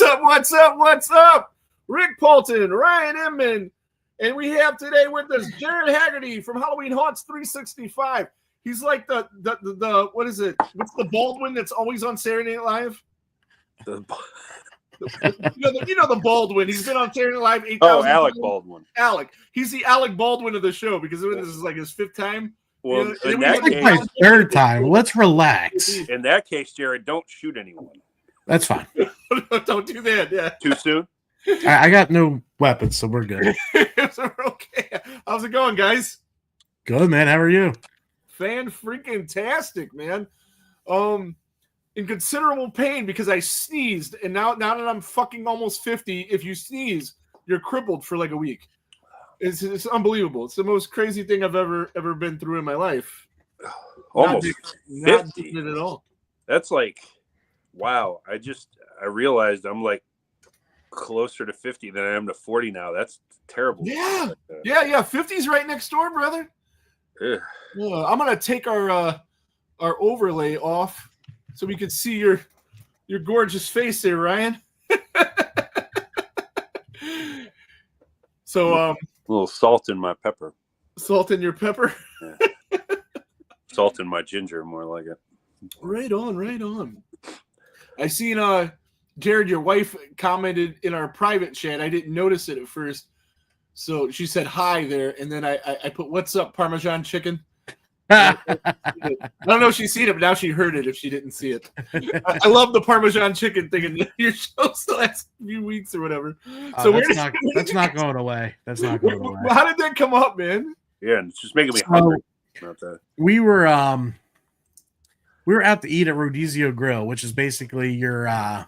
What's up? Rick Polton, Ryan Inman, and we have today with us Jarad Haggerty from Halloween Haunts 365. He's like the what is it? What's the Baldwin that's always on Saturday Night Live? You know the Baldwin. He's been on Saturday Night Live 8,000 Oh, Alec times. Baldwin. Alec. He's the Alec Baldwin of the show because this is like his 5th time. Well, in That's that like case, my 3rd time. Let's relax. in that case, Jared, don't shoot anyone. That's fine. Don't do that. Yeah. Too soon? I got no weapons, so we're good. So we're okay. How's it going, guys? Good, man. How are you? Fan-freaking-tastic, man. In considerable pain because I sneezed, and now that I'm fucking almost 50, if you sneeze, you're crippled for like a week. It's unbelievable. It's the most crazy thing I've ever been through in my life. Almost not 50. it at all. That's like, wow. I realized I'm like closer to 50 than I am to 40 now. That's terrible. Yeah. 50's right next door, brother. Ugh. Yeah, I'm gonna take our overlay off so we can see your gorgeous face there, Ryan. So a little salt in my pepper. Salt in your pepper. Yeah. Salt in my ginger, more like it. Right on. I seen Jarad, your wife, commented in our private chat. I didn't notice it at first. So she said hi there, and then I put, "What's up, Parmesan chicken?" I don't know if she's seen it, but now she heard it if she didn't see it. I love the Parmesan chicken thing in your shows the last few weeks or whatever. So that's not going away. That's not going away. How did that come up, man? Yeah, and it's just making me hungry. About that. We were out to eat at Rodizio Grill, which is basically your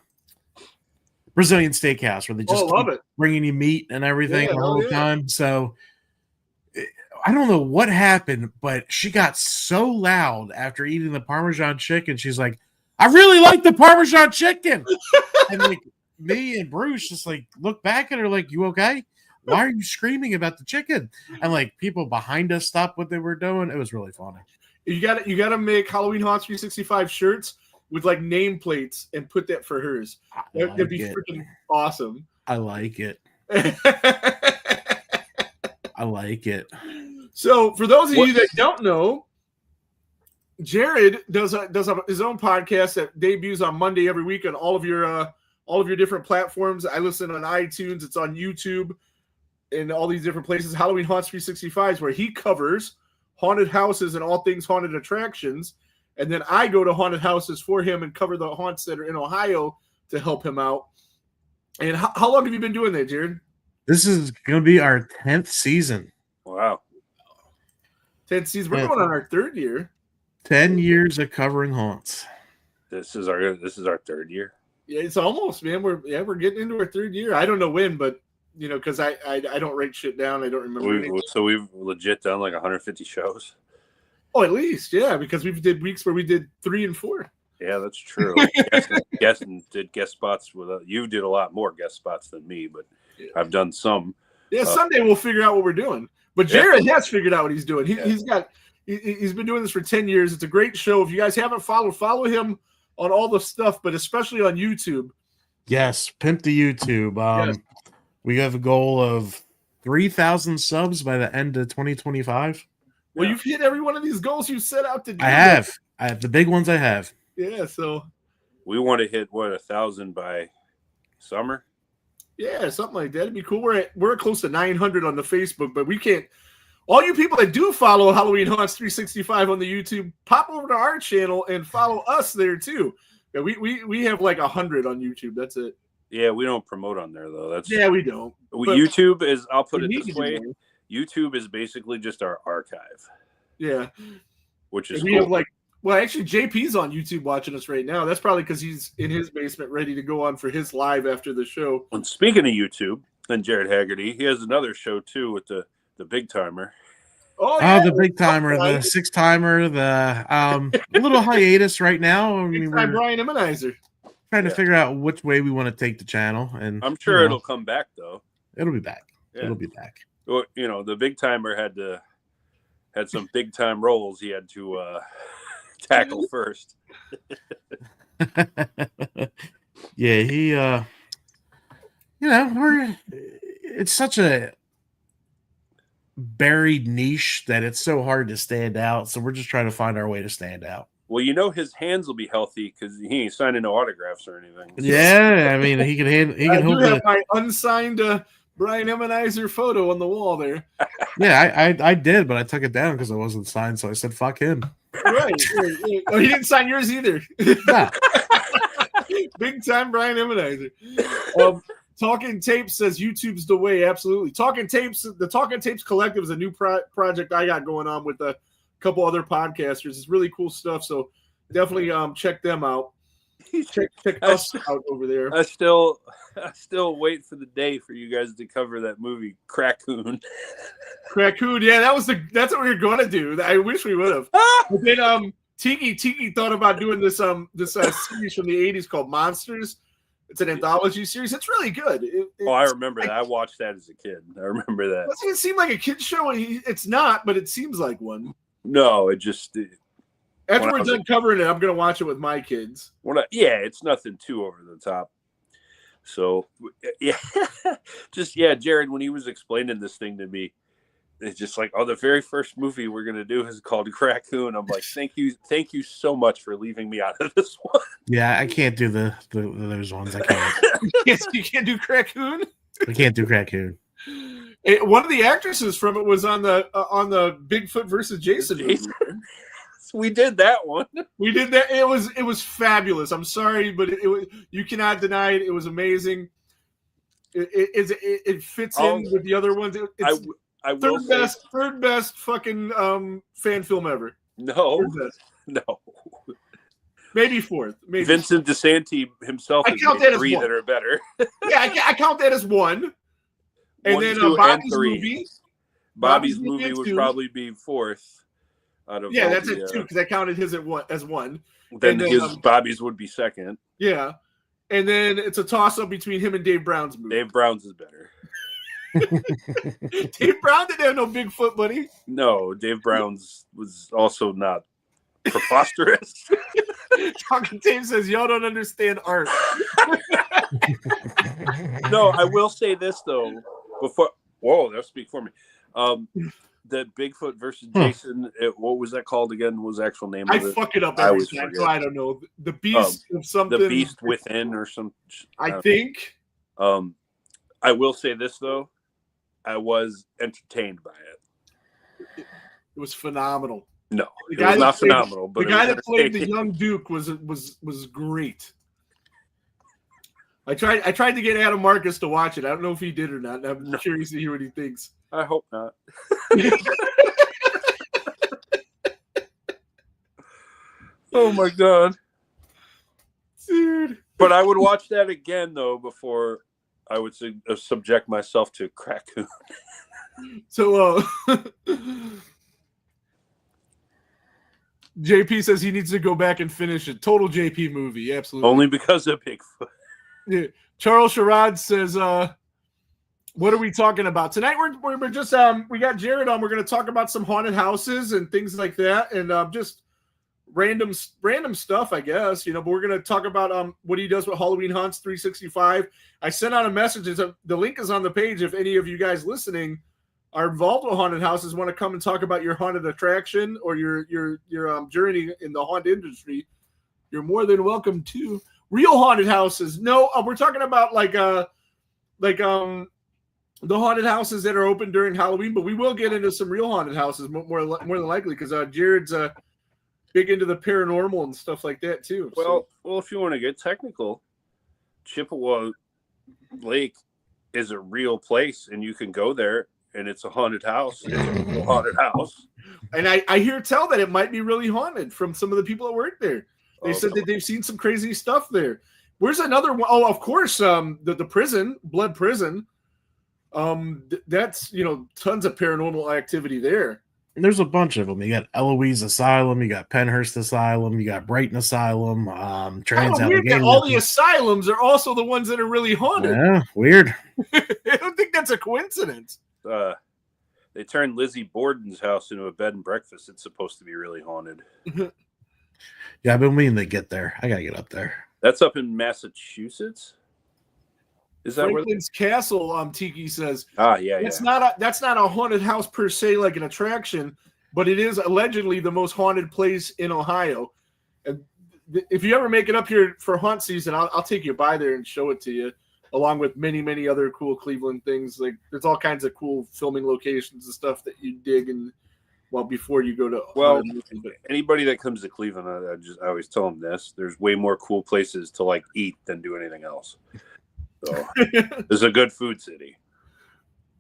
Brazilian steakhouse where they just love it. Bringing you meat and everything the whole yeah. time. So I don't know what happened, but she got so loud after eating the Parmesan chicken. She's like, "I really like the Parmesan chicken." And like me and Bruce just like look back at her like, "You okay? Why are you screaming about the chicken?" And like people behind us stopped what they were doing. It was really funny. You got to make Halloween Haunts 365 shirts with like nameplates and put that for hers. That'd be freaking awesome. I like it. I like it. So for those of you that don't know, Jarad does his own podcast that debuts on Monday every week on all of your different platforms. I listen on iTunes. It's on YouTube and all these different places. Halloween Haunts 365 is where he covers haunted houses and all things haunted attractions. And then I go to haunted houses for him and cover the haunts that are in Ohio to help him out. And how long have you been doing that, Jarad? This is going to be our 10th season. Wow. 10 seasons. We're going on our 3rd year. 10 years of covering haunts. This is our 3rd year. Yeah, it's almost, man. We're getting into our 3rd year. I don't know when, but because I don't write shit down. I don't remember. So we've legit done like 150 shows. Oh, at least, yeah, because we did weeks where we did 3 and 4. Yeah, that's true. Did guest spots with you. Did a lot more guest spots than me, but I've done some. Yeah, someday we'll figure out what we're doing. But Jarad has figured out what he's doing. He's been doing this for 10 years. It's a great show. If you guys haven't follow him on all the stuff, but especially on YouTube. Yes, pimp the YouTube. Yes. We have a goal of 3,000 subs by the end of 2025. Well, you've hit every one of these goals you set out to do. I have the big ones. I have. Yeah, so we want to hit 1,000 by summer. Yeah, something like that. It'd be cool. We're close to 900 on the Facebook, but we can't. All you people that do follow Halloween Haunts 365 on the YouTube, pop over to our channel and follow us there too. Yeah, we have like 100 on YouTube. That's it. Yeah, we don't promote on there though. We don't. YouTube is. I'll put it this way. YouTube is basically just our archive. Yeah, which is we cool. have like. Well, actually, JP's on YouTube watching us right now. That's probably because he's in his basement ready to go on for his live after the show. And speaking of YouTube and Jarad Haggerty, he has another show too with the Big Timer. Oh, yeah. The Big Timer, the 6-timer, the little hiatus right now. I mean, we're Brian Immenizer. Trying to figure out which way we want to take the channel, and I'm sure it'll come back though. It'll be back. Yeah. It'll be back. Well, the Big Timer had some big time roles he had to tackle first. Yeah, it's such a buried niche that it's so hard to stand out. So we're just trying to find our way to stand out. Well, his hands will be healthy because he ain't signing no autographs or anything. So. Yeah, I mean, he can hold have my unsigned Brian Emmenizer photo on the wall there. Yeah, I did, but I took it down because it wasn't signed. So I said, "Fuck him." Right. Oh, he didn't sign yours either. Nah. Big time Brian Emmenizer. Talking Tapes says YouTube's the way. Absolutely. The Talking Tapes Collective is a new project I got going on with a couple other podcasters. It's really cool stuff. So definitely check them out. Check us out over there. I still wait for the day for you guys to cover that movie Crackoon. Crackoon, yeah, that's what we were going to do. I wish we would have. But then Tiki thought about doing this series from the 80s called Monsters. It's an anthology series. It's really good. I remember that. I watched that as a kid. I remember that. Doesn't it seem like a kid's show? It's not, but it seems like one. No, it just. After we're done covering it, I'm going to watch it with my kids. It's nothing too over the top. So, yeah. Jared, when he was explaining this thing to me, it's just like, the very first movie we're going to do is called Crackoon. I'm like, thank you so much for leaving me out of this one. Yeah, I can't do those ones. I can't. You can't do Crackoon? I can't do Crackoon. One of the actresses from it was on the Bigfoot versus Jason movie. We did that one. We did that. It was fabulous. I'm sorry, but it was, you cannot deny it. It was amazing. It fits in with the other ones. It's third best fucking fan film ever. No. Maybe fourth. Vincent DeSanti himself has made three that are better. Yeah, I count that as one. And then Bobby's movie. Bobby's movie would probably be fourth. That's it too, because I counted his as one. Then Bobby's would be second. Yeah. And then it's a toss-up between him and Dave Brown's movie. Dave Brown's is better. Dave Brown didn't have no Bigfoot, buddy. No, Dave Brown's was also not preposterous. Talking Tape says, y'all don't understand art. No, I will say this, though. They'll speak for me. The Bigfoot versus Jason, what was that called again? What was the actual name of it? I fuck it up every time, so I don't know. The Beast of something. The Beast Within or some. I think. I will say this, though. I was entertained by it. It was phenomenal. No, it was not phenomenal. But the guy that played the young Duke was great. I tried to get Adam Marcus to watch it. I don't know if he did or not. I'm curious to hear what he thinks. I hope not. Oh my god, dude! But I would watch that again though before I would subject myself to Crackoon. So, JP says he needs to go back and finish it. Total JP movie, absolutely. Only because of Bigfoot. Yeah. Charles Jarad says, what are we talking about tonight? We're just we got Jarad on. We're going to talk about some haunted houses and things like that, and just random stuff, I guess. But we're going to talk about what he does with Halloween Haunts 365. I sent out a message. The link is on the page. If any of you guys listening are involved with haunted houses, want to come and talk about your haunted attraction or your journey in the haunted industry, you're more than welcome to. Real haunted houses. No, we're talking about the haunted houses that are open during Halloween, but we will get into some real haunted houses more than likely because Jared's big into the paranormal and stuff like that too. Well, if you want to get technical, Chippewa Lake is a real place, and you can go there, and it's a haunted house. It's a real haunted house. And I hear tell that it might be really haunted from some of the people that work there. They said that they've seen some crazy stuff there. Where's another one? Oh, of course, the prison, Blood Prison. That's tons of paranormal activity there. And there's a bunch of them. You got Eloise Asylum, you got Penhurst Asylum, you got Brighton Asylum, Trans-Allegheny. All the asylums are also the ones that are really haunted. Yeah, weird. I don't think that's a coincidence. They turned Lizzie Borden's house into a bed and breakfast. It's supposed to be really haunted. Yeah, I've been meaning to get there. I gotta get up there. That's up in Massachusetts. Is that Franklin's Castle? Tiki says. Yeah. That's not a haunted house per se, like an attraction, but it is allegedly the most haunted place in Ohio. And if you ever make it up here for haunt season, I'll take you by there and show it to you, along with many other cool Cleveland things. Like there's all kinds of cool filming locations and stuff that you dig and before you go to anybody that comes to Cleveland, I always tell them this: there's way more cool places to like eat than do anything else. So it's a good food city.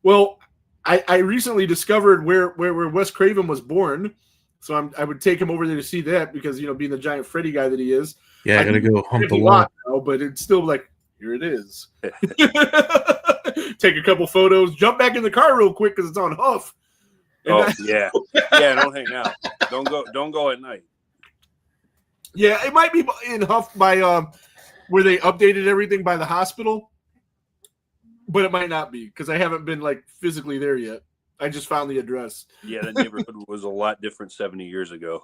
Well, I recently discovered where Wes Craven was born, so I would take him over there to see that because being the giant Freddy guy that he is. Yeah, I gotta go hump the wall now, but it's still like here it is. Take a couple photos, jump back in the car real quick because it's on Huff. Yeah. Don't hang out. Don't go at night. Yeah, it might be in Huff by where they updated everything by the hospital, but it might not be because I haven't been like physically there yet. I just found the address. Yeah, the neighborhood was a lot different 70 years ago.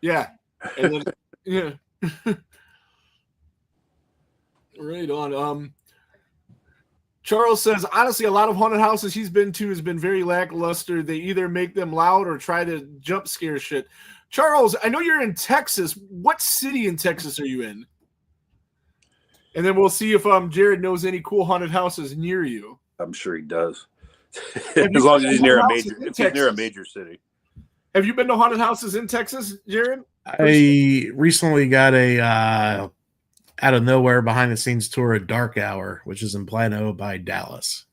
Yeah, and then yeah, right on. Charles says, honestly, a lot of haunted houses he's been to has been very lackluster. They either make them loud or try to jump scare shit. Charles, I know you're in Texas. What city in Texas are you in? And then we'll see if Jarad knows any cool haunted houses near you. I'm sure he does. As long as he's near a major city. Have you been to haunted houses in Texas, Jarad? I recently got a out of nowhere behind the scenes tour at Dark Hour, which is in Plano by Dallas.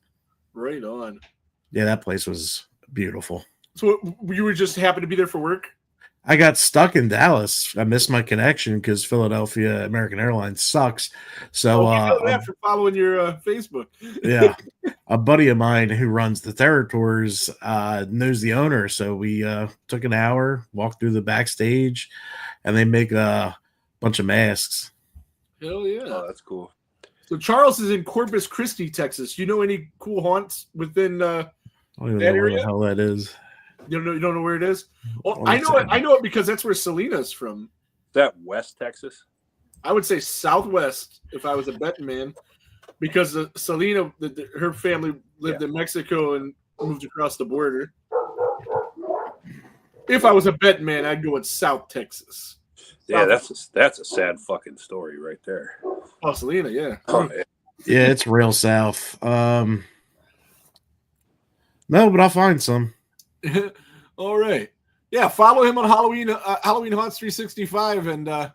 Right on. Yeah, that place was beautiful. So you were just happened to be there for work? I got stuck in Dallas. I missed my connection because Philadelphia American Airlines sucks. So you know that for following your Facebook. Yeah. A buddy of mine who runs the Terror Tours knows the owner. So we took an hour, walked through the backstage, and they make a bunch of masks. Hell yeah. Oh, that's cool. So Charles is in Corpus Christi, Texas. You know any cool haunts within I don't even that know area? where the hell that is. You don't know where it is? Well, I know it because that's where Selena's from. Is that West Texas? I would say Southwest if I was a betting man, because Selena, her family lived in Mexico and moved across the border. If I was a betting man, I'd go with South Texas. Yeah, that's a sad fucking story right there. Oh, Selena, yeah. Oh, yeah. Yeah, it's real south. No, but I'll find some. All right. Yeah, follow him on Halloween Haunts 365, and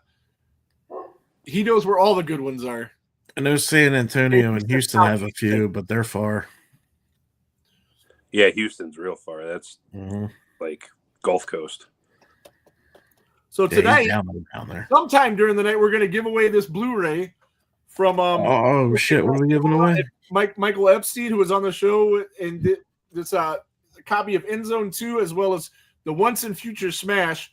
he knows where all the good ones are. I know San Antonio and Houston have a few, but they're far. Yeah, Houston's real far. That's like Gulf Coast. So tonight, down there. sometime during the night, we're going to give away this Blu-ray from oh shit, what are we giving away? Michael Epstein, who was on the show, and this a copy of End Zone 2 as well as the Once and Future Smash.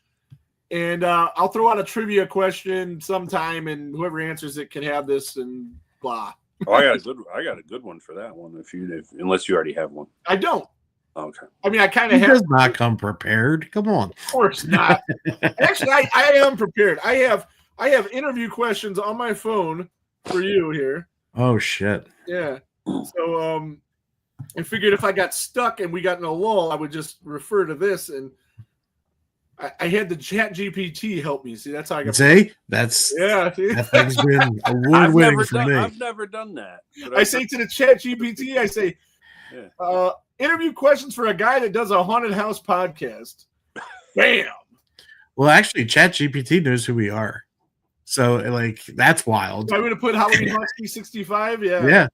And I'll throw out a trivia question sometime, and whoever answers it can have this and blah. Oh, I got a good one for that one. Unless you already have one. I don't. Okay. I mean, I kind of He have. does not come prepared. Come on. Of course not. Actually, I am prepared. I have interview questions on my phone for you here. Oh shit. Yeah. So I figured if I got stuck and we got in a lull, I would just refer to this, and I had the Chat GPT help me. See, that's how I got. See, that's yeah. See? That thing's been award winning for me. I've never done that. I say to the Chat GPT, I say, interview questions for a guy that does a haunted house podcast. Bam. Well, actually, Chat GPT knows who we are, so like that's wild. I'm going to put Halloween Haunts 365. Yeah. Yeah.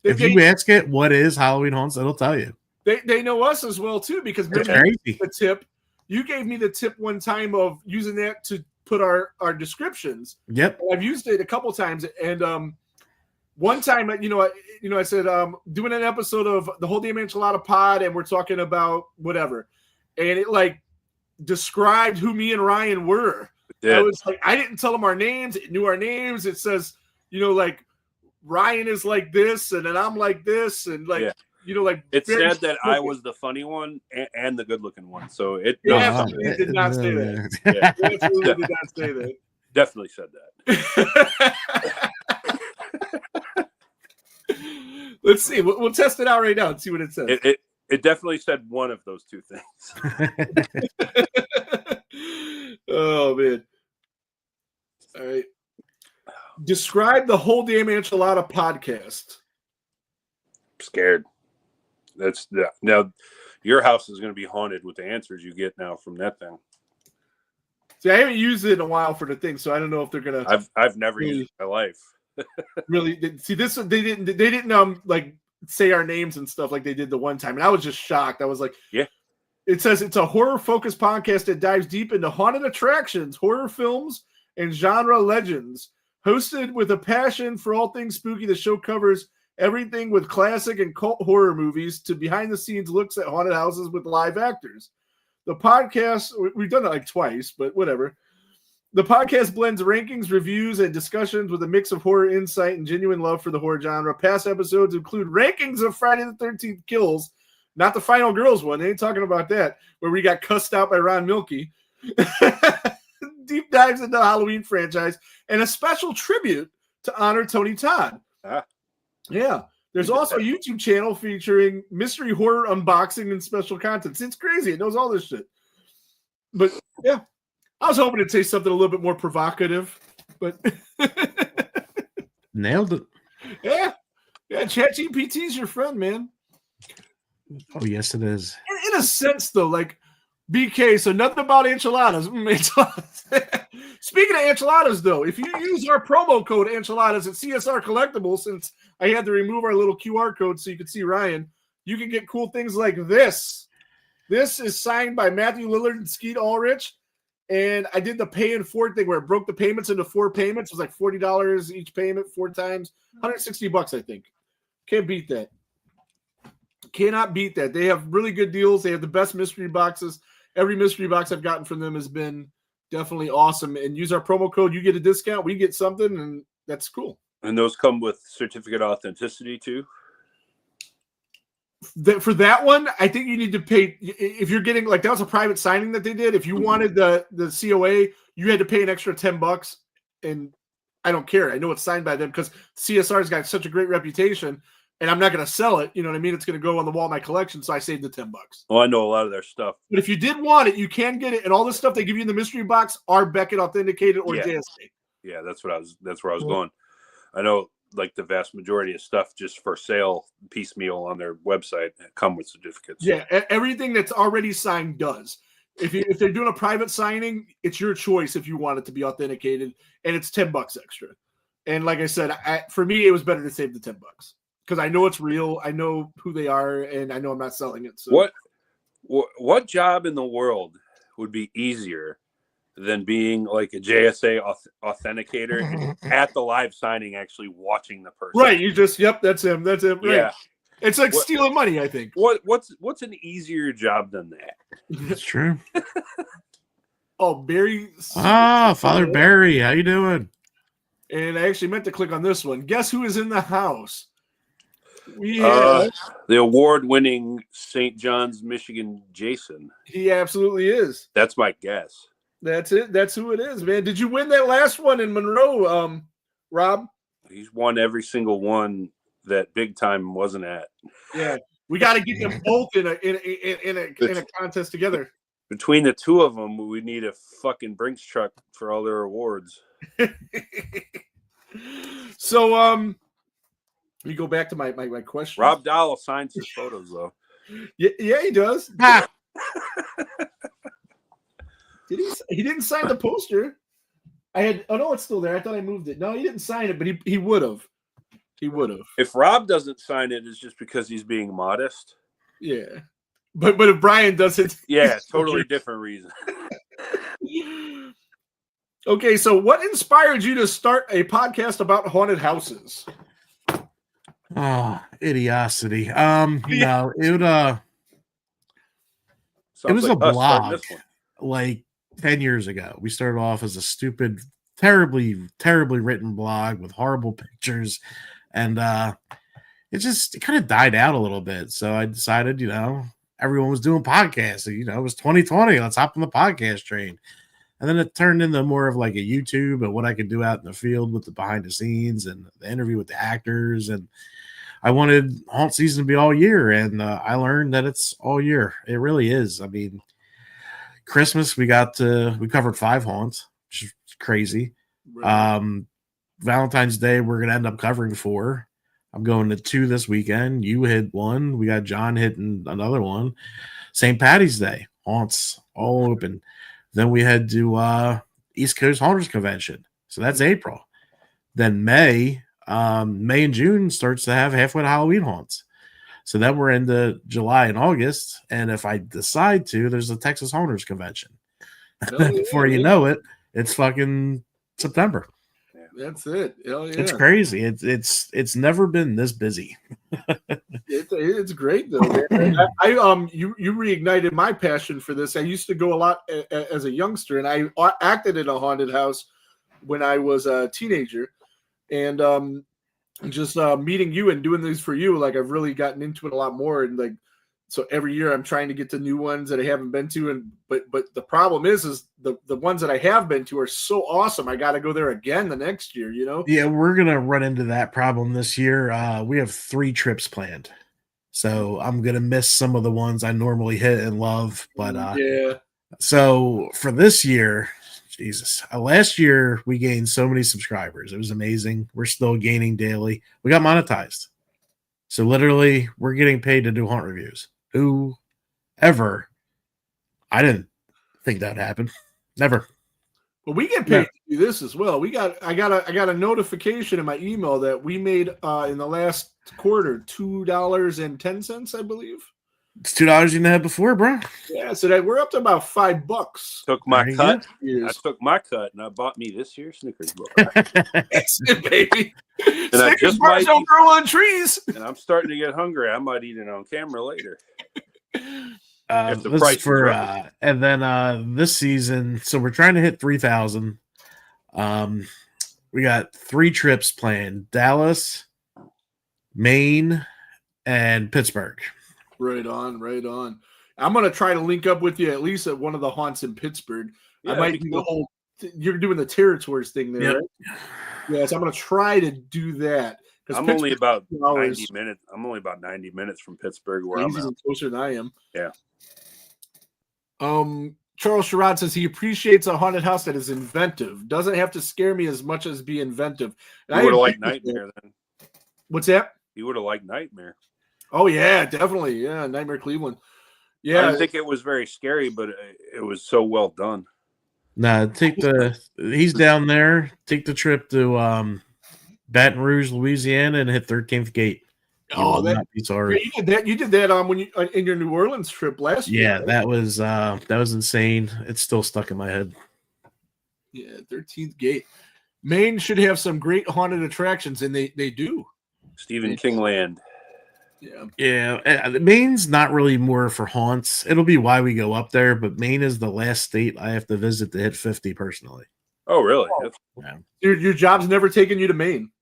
If you ask it what is Halloween Haunts, it'll tell you. They know us as well too, because the tip. You gave me the tip one time of using that to put our descriptions. Yep. I've used it a couple times, and one time, I said doing an episode of the Whole Damn Enchilada Pod, and we're talking about whatever, and it like described who me and Ryan were. I was like, I didn't tell them our names. It knew our names. It says, like Ryan is like this, and then I'm like this, and like. Yeah. Like it said that I was the funny one and the good-looking one, so it did not say that. Yeah, it absolutely did not say that. Definitely said that. Let's see. We'll test it out right now and see what it says. It definitely said one of those two things. Oh man! All right. Describe the whole damn enchilada podcast. I'm scared. Now your house is going to be haunted with the answers you get now from that thing. See, I haven't used it in a while for the thing, so I don't know if they're gonna. I've never used it in my life. Really see this. They didn't like say our names and stuff like they did the one time, and I was just shocked. I was like, yeah. It says it's a horror-focused podcast that dives deep into haunted attractions, horror films, and genre legends. Hosted with a passion for all things spooky, the show covers everything with classic and cult horror movies to behind-the-scenes looks at haunted houses with live actors. The podcast, we've done it like twice, but whatever. The podcast blends rankings, reviews, and discussions with a mix of horror insight and genuine love for the horror genre. Past episodes include rankings of Friday the 13th kills, not the Final Girls one. They ain't talking about that, where we got cussed out by Ron Milkey. Deep dives into the Halloween franchise, and a special tribute to honor Tony Todd. Yeah. There's also a YouTube channel featuring mystery horror unboxing and special content. It's crazy. It knows all this shit. But, yeah. I was hoping to say something a little bit more provocative, but... Nailed it. Yeah. Yeah, ChatGPT's your friend, man. Oh, yes, it is. In a sense, though, like, BK, so nothing about enchiladas. Speaking of enchiladas, though, if you use our promo code enchiladas at CSR Collectibles, since I had to remove our little QR code so you could see Ryan, you can get cool things like this. This is signed by Matthew Lillard and Skeet Ulrich, and I did the pay in 4 thing where it broke the payments into 4 payments. It was like $40 each payment, 4 times, $160, I think. Can't beat that. Cannot beat that. They have really good deals. They have the best mystery boxes. Every mystery box I've gotten from them has been definitely awesome. And use our promo code. You get a discount. We get something, and that's cool. And those come with certificate authenticity too? For that one, I think you need to pay. If you're getting, like, that was a private signing that they did. If you wanted the COA, you had to pay an extra $10. And I don't care. I know it's signed by them because CSR's got such a great reputation. And I'm not going to sell it. You know what I mean? It's going to go on the wall of my collection. So I saved the $10. Well, I know a lot of their stuff. But if you did want it, you can get it. And all the stuff they give you in the mystery box are Beckett authenticated or JSA. Yeah, that's where I was going. I know, like, the vast majority of stuff just for sale piecemeal on their website come with certificates. Yeah, everything that's already signed does. If they're doing a private signing, it's your choice if you want it to be authenticated, and it's $10 extra. And like I said, for me, it was better to save the $10. Because I know it's real, I know who they are, and I know I'm not selling it. So what job in the world would be easier than being like a JSA authenticator at the live signing, actually watching the person? Right, you just that's him. Right. Yeah, it's like stealing money, I think. What's an easier job than that? That's true. Oh, Barry. Father Barry, how you doing? And I actually meant to click on this one. Guess who is in the house? We have the award-winning St. John's, Michigan, Jason. He absolutely is. That's my guess. That's it. That's who it is, man. Did you win that last one in Monroe, Rob? He's won every single one that Big Time wasn't at. Yeah, we got to get them both in a contest together. Between the two of them, we need a fucking Brinks truck for all their awards. So, we go back to my question. Rob Dahl signs his photos, though. Yeah, he does. He didn't sign the poster. No, it's still there. I thought I moved it. No, he didn't sign it, but he would have. He would have. If Rob doesn't sign it, it's just because he's being modest. Yeah. But if Brian does it, yeah, totally different reason. Okay, so what inspired you to start a podcast about haunted houses? Oh, idiocity. No, it was a blog like 10 years ago. We started off as a stupid, terribly written blog with horrible pictures, and it kind of died out a little bit. So I decided, everyone was doing podcasts. It was 2020. Let's hop on the podcast train. And then it turned into more of like a YouTube and what I could do out in the field with the behind the scenes and the interview with the actors. And I wanted haunt season to be all year, and I learned that it's all year. It really is. I mean, Christmas we covered 5 haunts, which is crazy. Right. Valentine's Day we're gonna end up covering 4. I'm going to 2 this weekend. You hit 1. We got John hitting another one. St. Patty's Day haunts all open. Then we head to East Coast Haunters Convention, so that's April. Then May and June starts to have halfway to Halloween haunts. So then we're into July and August. And if I decide to, there's the Texas Haunters Convention. Before you know it, it's fucking September. That's it. Hell yeah. It's crazy. It's never been this busy. It's great though, man. You reignited my passion for this. I used to go a lot as a youngster, and I acted in a haunted house when I was a teenager. And just meeting you and doing these for you, like I've really gotten into it a lot more. And like, so every year I'm trying to get to new ones that I haven't been to. And but the problem is the ones that I have been to are so awesome. I got to go there again the next year, you know? Yeah, we're gonna run into that problem this year. We have 3 trips planned, so I'm gonna miss some of the ones I normally hit and love. But yeah. So for this year, Jesus, last year we gained so many subscribers. It was amazing. We're still gaining daily. We got monetized. So literally we're getting paid to do haunt reviews. Whoever, I didn't think that would happen. Never. Well, we get paid to do this as well. I got a notification in my email that we made in the last quarter $2.10, I believe. It's $2 you had before, bro. Yeah, so that we're up to about $5. Took my cut. Yes. I took my cut, and I bought me this year's Snickers bar. That's it, baby. And Snickers I just bars might don't grow on trees. And I'm starting to get hungry. I might eat it on camera later. This is for right. And then this season, so we're trying to hit 3,000. We got 3 trips planned: Dallas, Maine, and Pittsburgh. Right on, right on. I'm gonna try to link up with you at least at one of the haunts in Pittsburgh. Yeah, I might do the whole. You're doing the territories thing there, right? Yes, I'm gonna try to do that. I'm only about 90 minutes. I'm only about 90 minutes from Pittsburgh, where I'm at. Closer than I am. Yeah. Charles Jarad says he appreciates a haunted house that is inventive. Doesn't have to scare me as much as be inventive. You would have liked Nightmare then. What's that? You would have liked Nightmare. Oh yeah, definitely. Yeah, Nightmare Cleveland. Yeah, I didn't think it was very scary, but it was so well done. Nah, he's down there. Take the trip to Baton Rouge, Louisiana, and hit 13th Gate. Oh, you did that. You did that when you in your New Orleans trip last year. Yeah, right? that was insane. It's still stuck in my head. Yeah, 13th Gate. Maine should have some great haunted attractions, and they do. Stephen King Land. Yeah. Maine's not really more for haunts. It'll be why we go up there, but Maine is the last state I have to visit to hit 50 personally. Oh, really? Yeah. Your job's never taken you to Maine.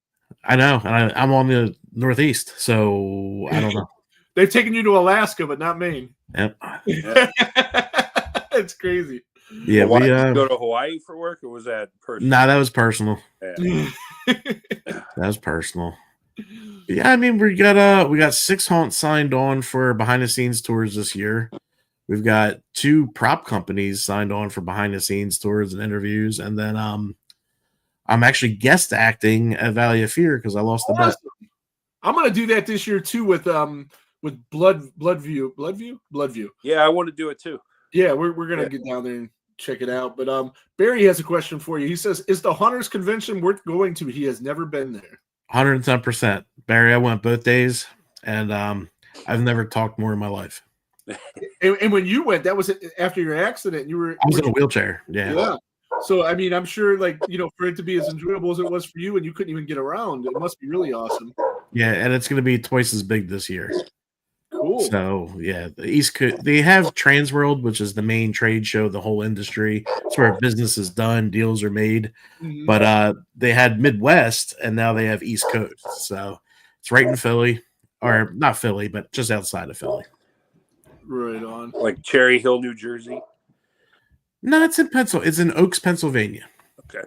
I know. I'm on the Northeast, so I don't know. They've taken you to Alaska, but not Maine. Yep. It's crazy. Yeah, well, did you go to Hawaii for work, or was that personal? Nah, that was personal. Yeah. That was personal. Yeah, I mean we got 6 haunts signed on for behind the scenes tours this year. We've got 2 prop companies signed on for behind the scenes tours and interviews, and then I'm actually guest acting at Valley of Fear because I lost the bet. I'm gonna do that this year too with Bloodview. Yeah, I want to do it too. Yeah, we're gonna get down there and check it out. But Barry has a question for you. He says, "Is the Hunters Convention worth going to? He has never been there." 110%. Barry, I went both days, and I've never talked more in my life. And when you went, that was after your accident. I was in a wheelchair. Yeah. So I mean, I'm sure, like, you know, for it to be as enjoyable as it was for you, and you couldn't even get around, it must be really awesome. Yeah, and it's going to be twice as big this year. Cool. So yeah, the East Coast, they have Transworld, which is the main trade show, the whole industry. It's where business is done, deals are made. Mm-hmm. But they had Midwest, and now they have East Coast. So it's right in Philly, or not Philly, but just outside of Philly. Right on. Like Cherry Hill, New Jersey. No, it's in Pennsylvania. It's in Oaks, Pennsylvania. Okay.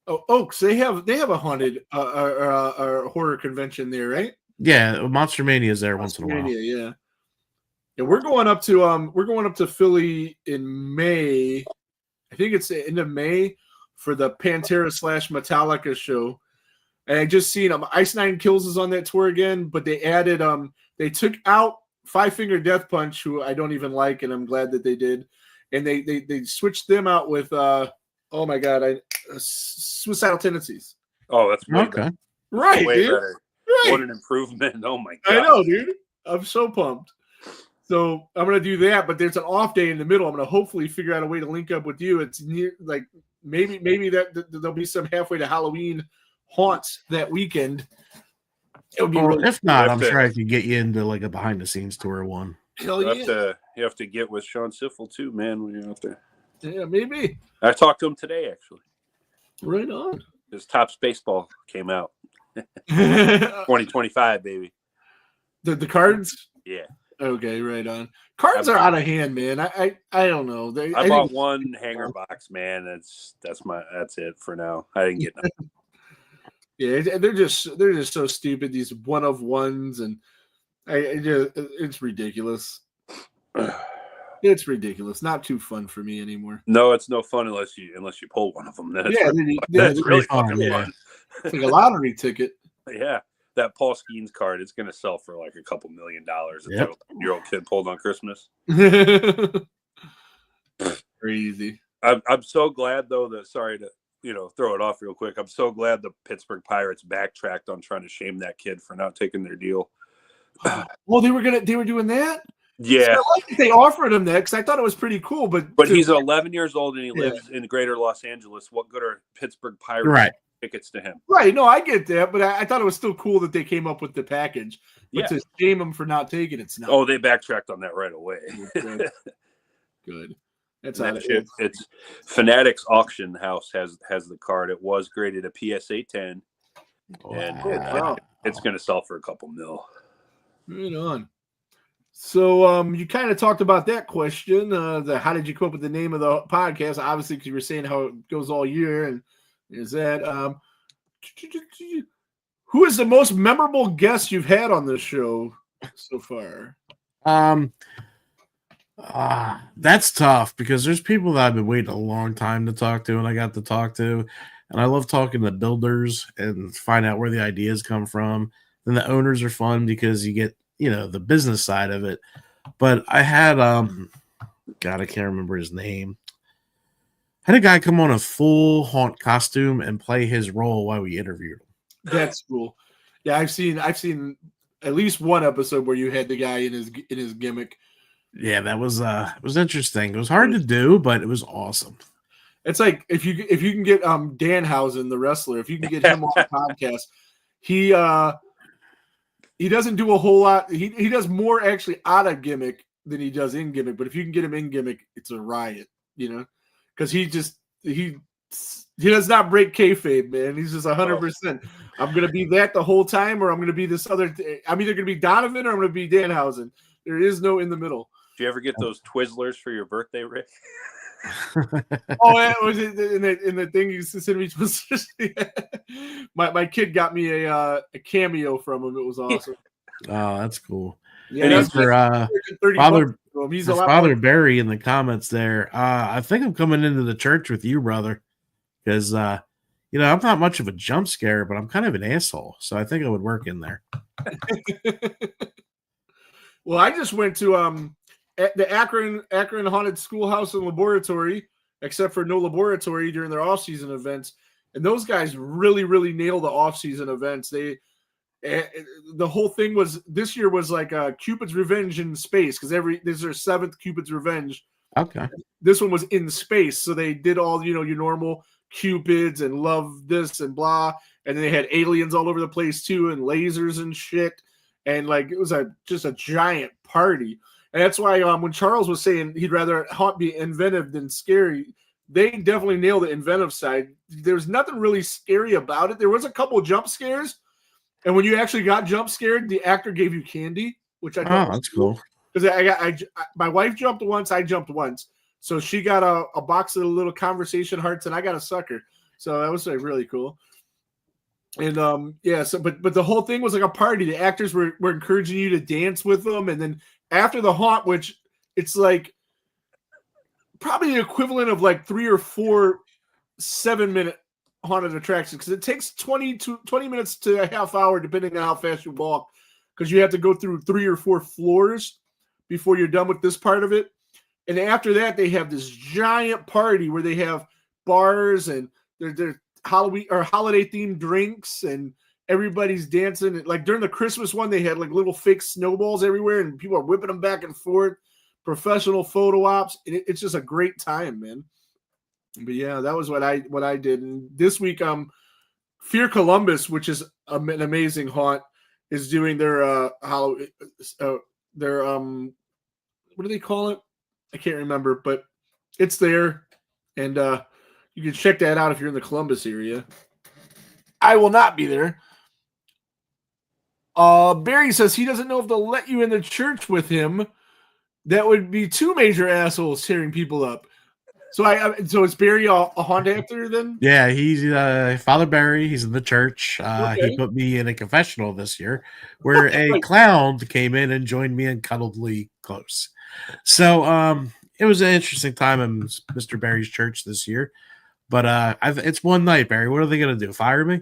Oh, Oaks. They have a haunted horror convention there, right? Yeah, Monster Mania is there once in a while. Yeah. Yeah, we're going up to Philly in May. I think it's the end of May for the Pantera / Metallica show. And I just seen Ice Nine Kills is on that tour again, but they added they took out Five Finger Death Punch, who I don't even like, and I'm glad that they did. And they switched them out with oh my god, Suicidal Tendencies. Oh, that's way Okay. better. Right, Way dude. better. Right. What an improvement. Oh my god. I know, dude. I'm so pumped. So I'm gonna do that, but there's an off day in the middle. I'm gonna hopefully figure out a way to link up with you. It's near, like maybe that there'll be some halfway to Halloween haunts that weekend. It'll be really if not, I'm sure I could get you into like a behind the scenes tour one. Hell yeah. You have to get with Sean Siffel too, man, when you're out there. Yeah, maybe. I talked to him today, actually. Right on. His Topps baseball came out. 2025, baby. The cards? Yeah. Okay, right on. Cards are out of hand, man. I don't know. I bought one hanger box, man. That's it for now. I didn't get nothing. Yeah, they're just so stupid. These one of ones, and it's ridiculous. It's ridiculous. Not too fun for me anymore. No, it's no fun unless you pull one of them. Then That's really fucking yeah. fun. It's like a lottery ticket. Yeah, that Paul Skeens card, it's going to sell for like a couple $1 million if your old kid pulled on Christmas. Crazy. I'm so glad though that sorry to throw it off real quick. I'm so glad the Pittsburgh Pirates backtracked on trying to shame that kid for not taking their deal. Well, they were doing that. Yeah, so I like that they offered him that because I thought it was pretty cool. But he's 11 years old and he lives in Greater Los Angeles. What good are Pittsburgh Pirates tickets to him? Right. No, I get that, but I thought it was still cool that they came up with the package. But to shame him for not taking it's not. Oh, they backtracked on that right away. Good. That's that shit. It's Fanatics Auction House has the card. It was graded a PSA 10, and it's going to sell for a couple mil. Right on. So you kind of talked about that question. How did you come up with the name of the podcast? Obviously, because you were saying how it goes all year, and is that who is the most memorable guest you've had on this show so far? That's tough because there's people that I've been waiting a long time to talk to, and I got to talk to, and I love talking to builders and find out where the ideas come from. Then the owners are fun because you get the business side of it. But I had God, I can't remember his name. I had a guy come on a full haunt costume and play his role while we interviewed him. That's cool. Yeah, I've seen at least one episode where you had the guy in his gimmick. Yeah, that was it was interesting. It was hard to do, but it was awesome. It's like if you can get Danhausen, the wrestler, if you can get him on the podcast, he doesn't do a whole lot. He does more actually out of gimmick than he does in gimmick. But if you can get him in gimmick, it's a riot, because he does not break kayfabe, man. He's just 100%. I'm gonna be that the whole time, or I'm gonna be this other. I'm either gonna be Donovan or I'm gonna be Danhausen. There is no in the middle. Do you ever get those Twizzlers for your birthday, Rick? Oh, was it in the thing you sent me Twizzlers? My kid got me a cameo from him. It was awesome. Oh, that's cool. Yeah, that's for Father Barry in the comments there. I think I'm coming into the church with you, brother, because I'm not much of a jump scare, but I'm kind of an asshole, so I think I would work in there. Well, I just went to the Akron Haunted Schoolhouse and Laboratory, except for no laboratory during their off-season events, and those guys really, really nail the off-season events. The whole thing was this year was like Cupid's Revenge in space because this is their 7th Cupid's Revenge. Okay, this one was in space, so they did all your normal Cupids and love this and blah, and then they had aliens all over the place too and lasers and shit. And like it was just a giant party, and that's why when Charles was saying he'd rather haunt be inventive than scary, they definitely nailed the inventive side. There's nothing really scary about it. There was a couple jump scares, and when you actually got jump scared, the actor gave you candy, which I thought was that's cool. Because my wife jumped once, I jumped once, so she got a box of the little conversation hearts, and I got a sucker. So that was really cool. yeah, so but the whole thing was like a party. The actors were encouraging you to dance with them, and then after the haunt, which it's like probably the equivalent of like 3 or 4 7-minute haunted attractions, because it takes 20 minutes to a half hour depending on how fast you walk, because you have to go through 3 or 4 floors before you're done with this part of it. And after that, they have this giant party where they have bars and they're Halloween or holiday themed drinks, and everybody's dancing. Like during the Christmas one, they had like little fake snowballs everywhere, and people are whipping them back and forth. Professional photo ops. It's just a great time, man. But yeah, that was what I did. And this week, Fear Columbus, which is an amazing haunt, is doing their what do they call it? I can't remember, but it's there, and you can check that out if you're in the Columbus area. I will not be there. Barry says he doesn't know if they'll let you in the church with him. That would be 2 major assholes tearing people up. So so is Barry a haunt actor then? Yeah, he's Father Barry. He's in the church. Okay. He put me in a confessional this year where a clown came in and joined me and cuddled me close. So it was an interesting time in Mr. Barry's church this year. But it's one night, Barry. What are they going to do? Fire me?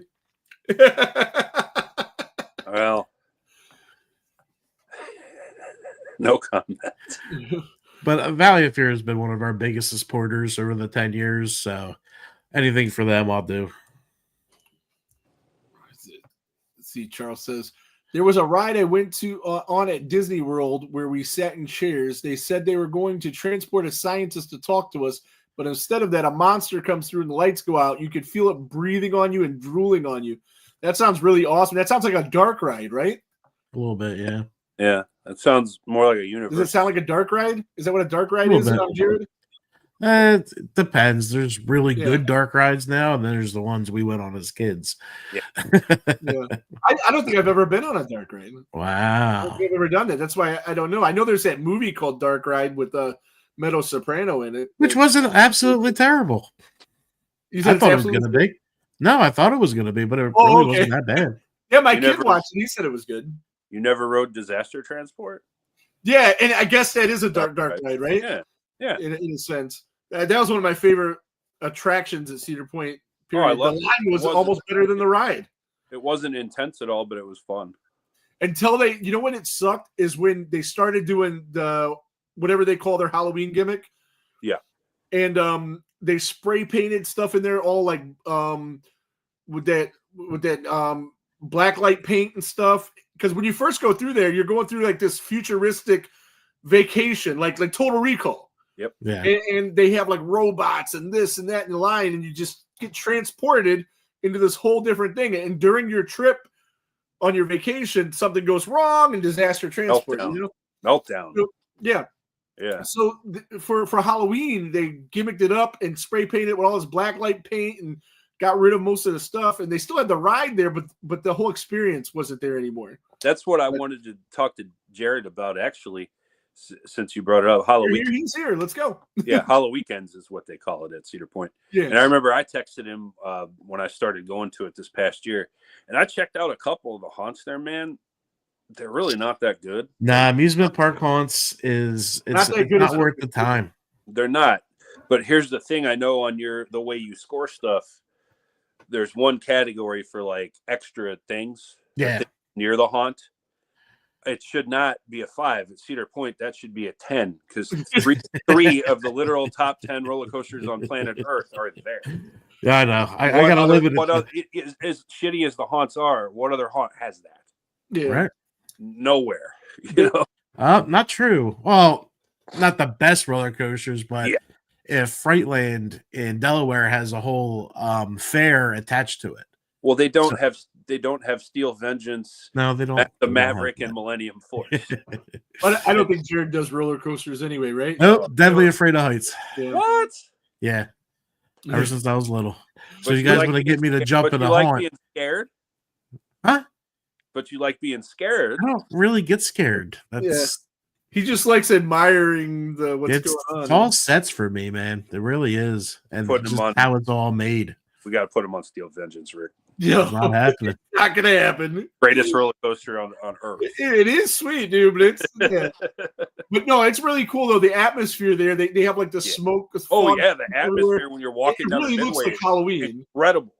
Well, no comment. But Valley of Fear has been one of our biggest supporters over the 10 years. So anything for them, I'll do. Let's see, Charles says, there was a ride I went to on at Disney World where we sat in chairs. They said they were going to transport a scientist to talk to us, but instead of that, a monster comes through and the lights go out. You could feel it breathing on you and drooling on you. That sounds really awesome. That sounds like a dark ride, right? A little bit, yeah. Yeah, that sounds more like a universe. Does it sound like a dark ride? Is that what a dark ride is, Jared? It depends. There's really good dark rides now, and then there's the ones we went on as kids. Yeah. I don't think I've ever been on a dark ride. Wow. I don't think I've ever done that. That's why I don't know. I know there's that movie called Dark Ride with Meadow Soprano in it. Which wasn't absolutely terrible. You said I thought it was going to be. No, I thought it was going to be, but it really wasn't that bad. Yeah, my kid watched it. He said it was good. You never rode Disaster Transport? Yeah, and I guess that is a dark ride, right? Yeah. In a sense. That was one of my favorite attractions at Cedar Point. Period. I loved the line was almost better than the ride. It wasn't intense at all, but it was fun. Until you know when it sucked is when they started doing the whatever they call their Halloween gimmick. Yeah. And they spray painted stuff in there all like with that black light paint and stuff. Because when you first go through there, you're going through like this futuristic vacation, like Total Recall. Yep. Yeah. And they have like robots and this and that in the line, and you just get transported into this whole different thing. And during your trip on your vacation, something goes wrong and disaster transport. Meltdown. So, yeah. Yeah. So for Halloween, they gimmicked it up and spray painted it with all this black light paint and got rid of most of the stuff. And they still had the ride there, but the whole experience wasn't there anymore. That's what I wanted to talk to Jarad about, actually, since you brought it up. Halloween. He's here. Let's go. Yeah, Halloween is what they call it at Cedar Point. Yeah. And I remember I texted him when I started going to it this past year, and I checked out a couple of the haunts there, man. They're really not that good. Nah, amusement park haunts it's not worth the time. They're not. But here's the thing: I know on the way you score stuff, there's one category for like extra things. Yeah. Near the haunt. It should not be a 5 at Cedar Point. That should be a 10 because three of the literal top 10 roller coasters on planet Earth are there. Yeah, I know. I gotta live with it. As shitty as the haunts are, what other haunt has that? Yeah. Right. Nowhere. You know? Not true. Well, not the best roller coasters, but if Frightland in Delaware has a whole fair attached to it. Well, they don't have Steel Vengeance. No, they don't. The Maverick and Millennium Force. But I don't think Jared does roller coasters anyway, right? Nope, deadly afraid of heights. Yeah. What? Yeah. Ever since I was little. So you you guys like want to get me to jump in a like haunt? Being scared? Huh? But you like being scared? I don't really get scared. He just likes admiring what's going on. It's all sets for me, man. It really is. And just how it's all made. We got to put him on Steel Vengeance, Rick. Yo, Not happening. not gonna happen. Greatest roller coaster on earth. It is sweet, dude, but it's but no, it's really cool though. The atmosphere there, they have like the smoke. Oh yeah, the atmosphere when you're walking it down really the looks midway, like Halloween. incredible.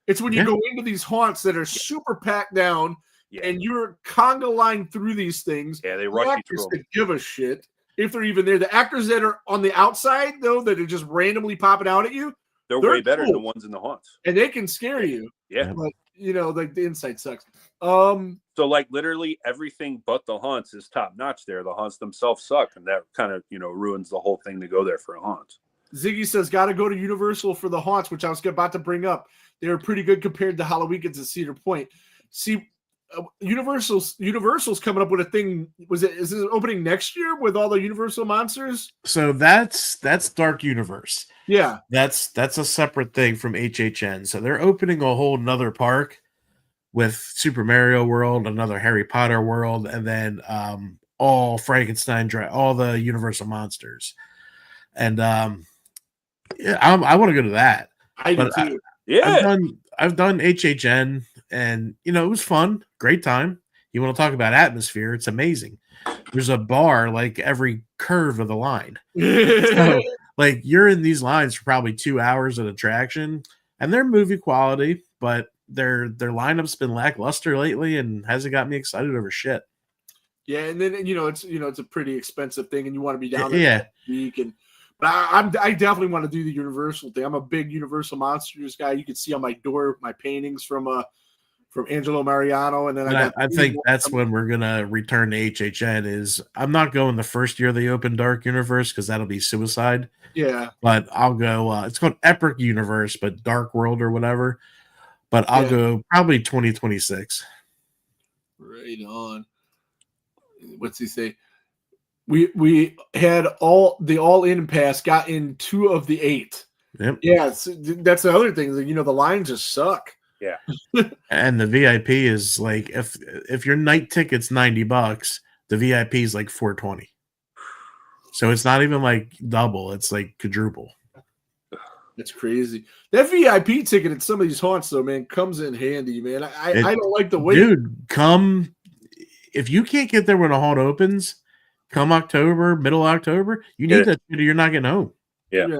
It's when you go into these haunts that are super packed down, and you're conga line through these things. Yeah, they rush you through them. Give a shit if they're even there. The actors that are on the outside though, that are just randomly popping out at you, they're way better than the ones in the haunts, and they can scare you. Yeah, but like the inside sucks. So like literally everything but the haunts is top notch there. The haunts themselves suck, and that kind of ruins the whole thing to go there for a haunt. Ziggy says, got to go to Universal for the haunts, which I was about to bring up. They were pretty good compared to Halloween at Cedar Point. See, Universal's coming up with a thing. Is this opening next year with all the Universal monsters? So that's Dark Universe. Yeah, that's a separate thing from HHN. So they're opening a whole nother park with Super Mario World, another Harry Potter world, and then all Frankenstein, all the Universal monsters. And I want to go to that. I do too. I've done HHN, and it was fun, great time. You want to talk about atmosphere? It's amazing. There's a bar like every curve of the line. So, like you're in these lines for probably 2 hours at attraction, and they're movie quality, but their lineup's been lackluster lately and hasn't got me excited over shit. Yeah, and then it's a pretty expensive thing, and you want to be down there Yeah. week and. But I definitely want to do the Universal thing. I'm a big Universal Monsters guy. You can see on my door my paintings from Angelo Mariano, and then I think that's when we're gonna return to HHN. Is I'm not going the first year they open Dark Universe because that'll be suicide. Yeah, but I'll go. It's called Epic Universe, but Dark World or whatever. But I'll go probably 2026. Right on. What's he say? We had all-in pass, got in 2 of the 8. Yep. Yeah, that's the other thing. The lines just suck. Yeah. And the VIP is like if your night ticket's $90, the VIP is like $420. So it's not even like double; it's like quadruple. It's crazy. That VIP ticket at some of these haunts, though, man, comes in handy, man. I don't like the wait. Dude, come if you can't get there when a haunt opens. Come October, middle October, you need that. You're not getting home. Yeah.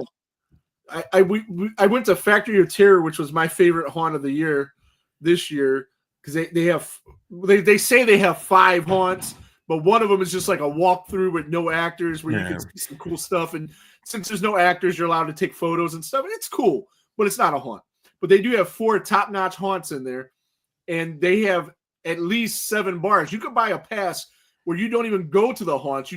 I went to Factory of Terror, which was my favorite haunt of the year this year, because they say they have 5 haunts, but one of them is just like a walkthrough with no actors where you can see some cool stuff. And since there's no actors, you're allowed to take photos and stuff. And it's cool, but it's not a haunt. But they do have 4 top-notch haunts in there, and they have at least 7 bars. You could buy a pass where you don't even go to the haunts.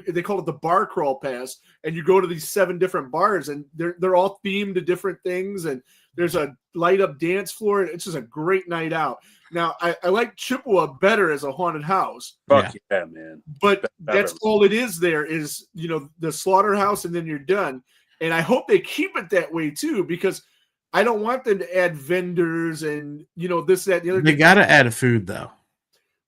They call it the bar crawl pass, and you go to these 7 different bars, and they're all themed to different things, and there's a light up dance floor. It's just a great night out. Now I like Chippewa better as a haunted house. Fuck yeah, man. But that's all it is. There is the slaughterhouse, and then you're done. And I hope they keep it that way too, because I don't want them to add vendors and this, that, and the other. They got to add food though.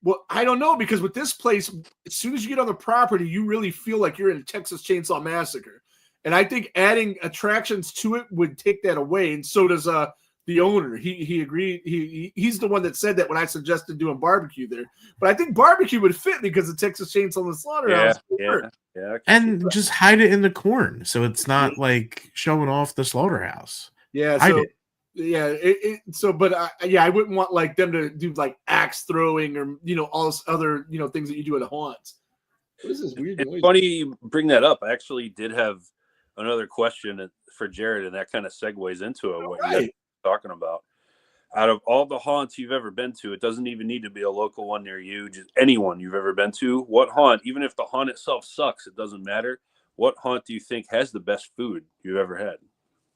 Well, I don't know, because with this place, as soon as you get on the property, you really feel like you're in a Texas Chainsaw Massacre. And I think adding attractions to it would take that away. And so does the owner. He agreed. He's the one that said that when I suggested doing barbecue there. But I think barbecue would fit because of Texas Chainsaw and the Slaughterhouse. Yeah. And just hide it in the corn so it's not like showing off the slaughterhouse. Yeah. Hide it. Yeah, I wouldn't want like them to do like axe throwing or all this other things that you do at haunts. What is this weird noise? It's funny you bring that up. I actually did have another question for Jared, and that kind of segues into it. What you guys are talking about. Out of all the haunts you've ever been to, it doesn't even need to be a local one near you. Just anyone you've ever been to. What haunt, even if the haunt itself sucks, it doesn't matter. What haunt do you think has the best food you've ever had?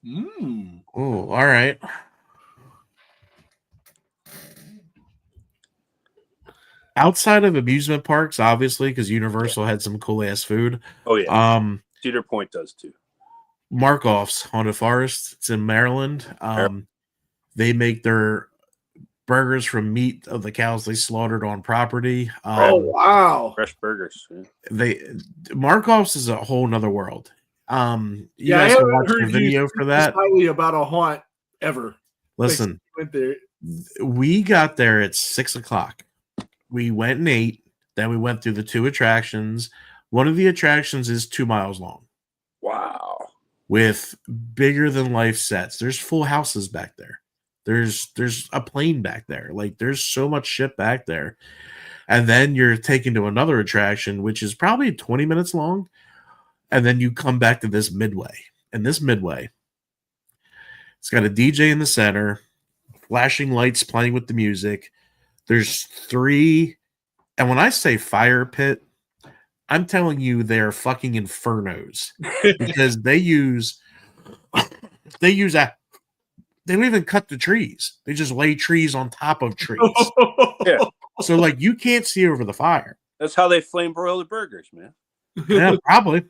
Oh, all right. Outside of amusement parks, obviously, because Universal had some cool ass food. Oh yeah. Cedar Point does too. Markoff's Haunted Forest. It's in Maryland. They make their burgers from meat of the cows they slaughtered on property. Oh wow! Fresh burgers. Yeah. Markoff's is a whole nother world. You guys can watch the video for that. Highly about a haunt ever. Listen, went there. We got there at 6:00. We went and ate. Then we went through the 2 attractions. One of the attractions is 2 miles long. Wow. With bigger than life sets. There's full houses back there. There's a plane back there. Like there's so much shit back there. And then you're taken to another attraction, which is probably 20 minutes long. And then you come back to this midway. And this midway, it's got a DJ in the center, flashing lights playing with the music. There's 3, and when I say fire pit, I'm telling you they're fucking infernos because they don't even cut the trees. They just lay trees on top of trees. Yeah. So like you can't see over the fire. That's how they flame broil the burgers, man. Yeah, probably.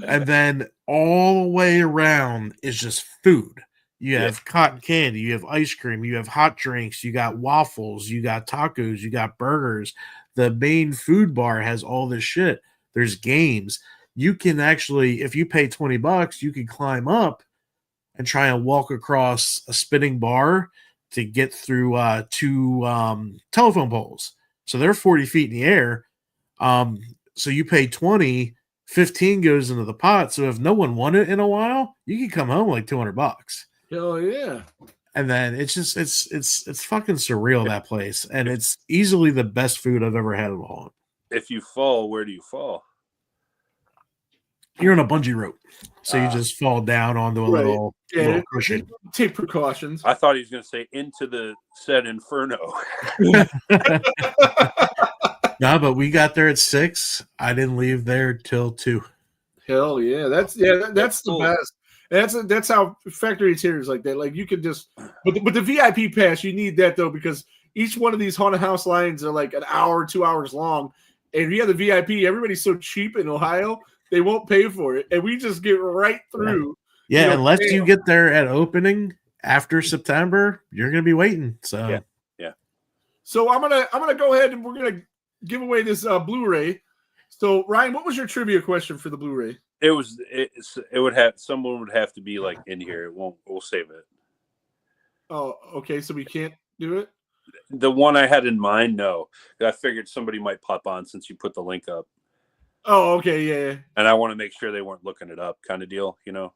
And then all the way around is just food. You have cotton candy, you have ice cream, you have hot drinks, you got waffles, you got tacos, you got burgers. The main food bar has all this shit. There's games. You can actually, if you pay $20, you can climb up and try and walk across a spinning bar to get through 2 telephone poles. So they're 40 feet in the air. So you pay 20, 15 goes into the pot. So if no one won it in a while, you can come home like $200. Hell yeah. And then it's just it's fucking surreal, that place. And it's easily the best food I've ever had at all. If you fall, where do you fall? You're on a bungee rope. So you just fall down onto a little cushion. Take precautions. I thought he was going to say into the said inferno. No, but we got there at 6. I didn't leave there till 2. Hell yeah. That's the cool. best. That's how factory tiers like that. Like you could just, but the VIP pass, you need that though, because each one of these haunted house lines are like an hour, 2 hours long. And if you have the VIP, everybody's so cheap in Ohio, they won't pay for it. And we just get right through. Yeah, unless you get there at opening after September, you're gonna be waiting. So yeah. So I'm gonna go ahead and we're gonna give away this Blu-ray. So Ryan, what was your trivia question for the Blu-ray? Someone would have to be like in here. We'll save it. Oh, okay. So we can't do it? The one I had in mind, no. I figured somebody might pop on since you put the link up. Oh, okay, yeah. And I want to make sure they weren't looking it up, kind of deal, you know?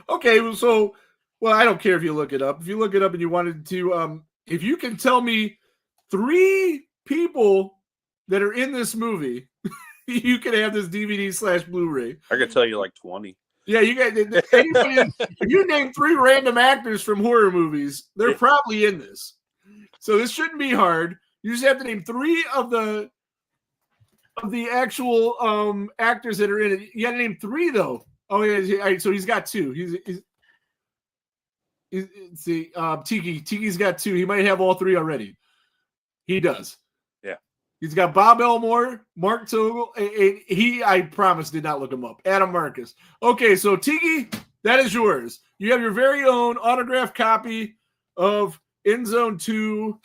Okay, well, I don't care if you look it up. If you look it up and you wanted to, if you can tell me 3 people that are in this movie, you can have this DVD/Blu-ray. I could tell you like 20. Yeah, you got anybody. If you name 3 random actors from horror movies, they're probably in this. So this shouldn't be hard. You just have to name 3 of the actual actors that are in it. You got to name 3 though. Oh yeah, all right, so he's got 2. Tiki's got 2. He might have all 3 already. He does. Yeah. He's got Bob Elmore, Mark Togel, and I promise, did not look him up. Adam Marcus. Okay, so Tiki, that is yours. You have your very own autographed copy of In Zone 2,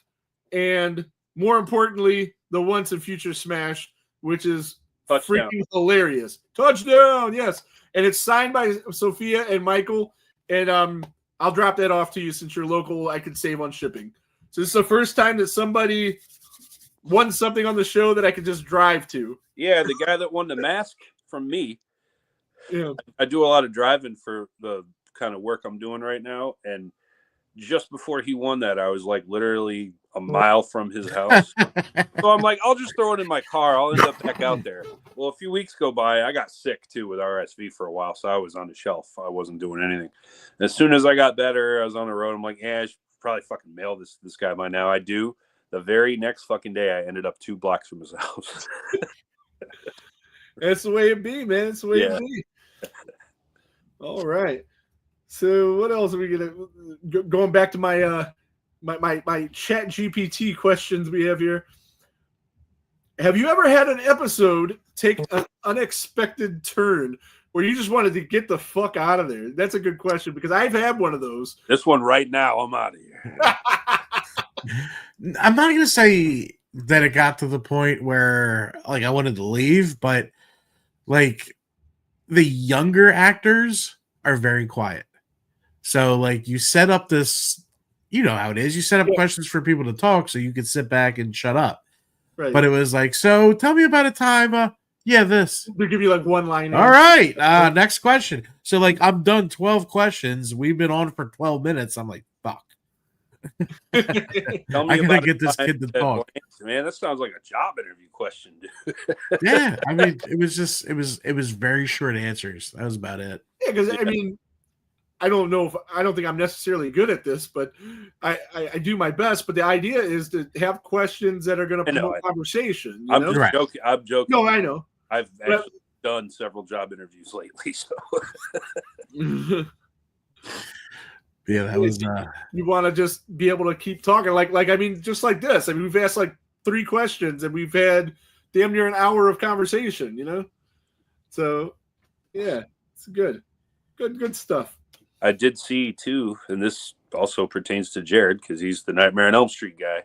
and more importantly, the Once and Future Smash, which is freaking hilarious. Touchdown, yes. And it's signed by Sophia and Michael, and I'll drop that off to you since you're local. I can save on shipping. So this is the first time that somebody won something on the show that I could just drive to. Yeah, the guy that won the mask from me. Yeah, I do a lot of driving for the kind of work I'm doing right now, and just before he won that, I was like literally a mile from his house. So I'm like, I'll just throw it in my car. I'll end up back out there. Well, a few weeks go by. I got sick too with RSV for a while, so I was on the shelf. I wasn't doing anything. As soon as I got better, I was on the road. I'm like, I should probably fucking mail this guy by now. I do. The very next fucking day, I ended up 2 blocks from his house. That's the way it be, man. That's the way it be. All right. So what else are we gonna going back to my my chat GPT questions we have here? Have you ever had an episode take an unexpected turn where you just wanted to get the fuck out of there? That's a good question because I've had one of those. This one right now, I'm out of here. I'm not gonna say that it got to the point where like I wanted to leave, but like the younger actors are very quiet. So like you set up this you know how it is. You set up questions for people to talk so you could sit back and shut up. Right. But it was like, so tell me about a time. This. They give you like one line. All right. Next question. So like I'm done 12 questions. We've been on for 12 minutes. I'm like, fuck. Tell me I gotta about get this kid to talk. Man, that sounds like a job interview question, dude. Yeah. I mean, it was very short answers. That was about it. Yeah, because I mean, I don't think I'm necessarily good at this, but I do my best. But the idea is to have questions that are going to promote conversation. I'm just joking. I'm joking. No, I know. I've actually done several job interviews lately, so. Yeah, that was. You want to just be able to keep talking, like I mean, just like this. I mean, we've asked like 3 questions, and we've had damn near an hour of conversation. You know, so yeah, it's good stuff. I did see too, and this also pertains to Jarad because he's the Nightmare on Elm Street guy.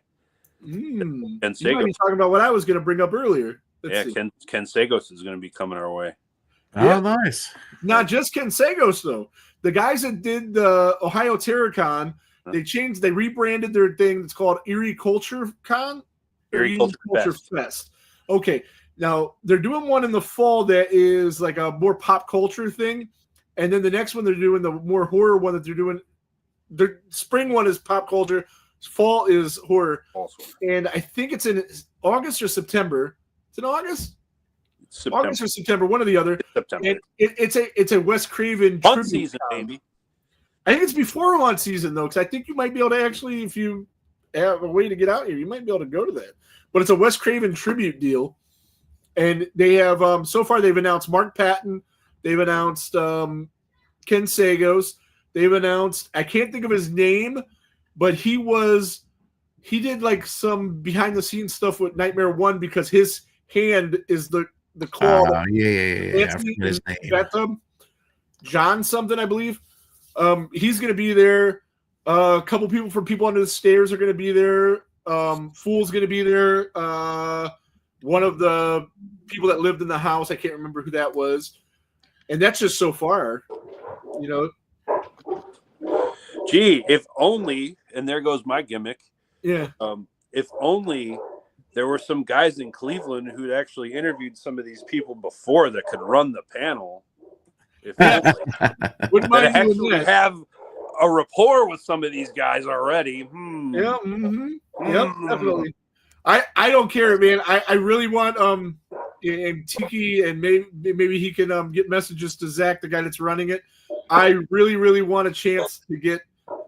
Ken Sagos. You might be talking about what I was going to bring up earlier. Ken Sagos is going to be coming our way. Oh, nice. Not just Ken Sagos though. The guys that did the Ohio TerraCon, they rebranded their thing. It's called Erie Culture Con. Erie Culture Fest. Okay, now they're doing one in the fall that is like a more pop culture thing. And then the next one they're doing the more horror one that they're doing. The spring one is pop culture. Fall is horror. And I think it's in August or September. It's in August? September. August or September, one or the other. September. And it's a Wes Craven Hunt season, baby. I think it's before hunt season though, because I think you might be able to actually, if you have a way to get out here, you might be able to go to that. But it's a Wes Craven tribute deal, and they have so far they've announced Mark Patton, they've announced Ken Sagos, they've announced I can't think of his name, but he did like some behind the scenes stuff with Nightmare 1 because his hand is the claw. Yeah. I forget his name. John something, I believe. He's going to be there. A couple people from People Under the Stairs are going to be there. Fool's going to be there. One of the people that lived in the house, I can't remember who that was. And that's just so far, you know. Gee, if only, and there goes my gimmick. Yeah. If only there were some guys in Cleveland who'd actually interviewed some of these people before that could run the panel. If Wouldn't mind that actually have a rapport with some of these guys already. Yeah, definitely. I don't care, man. I really want and Tiki, and maybe he can get messages to Zach, the guy that's running it. I really want a chance to get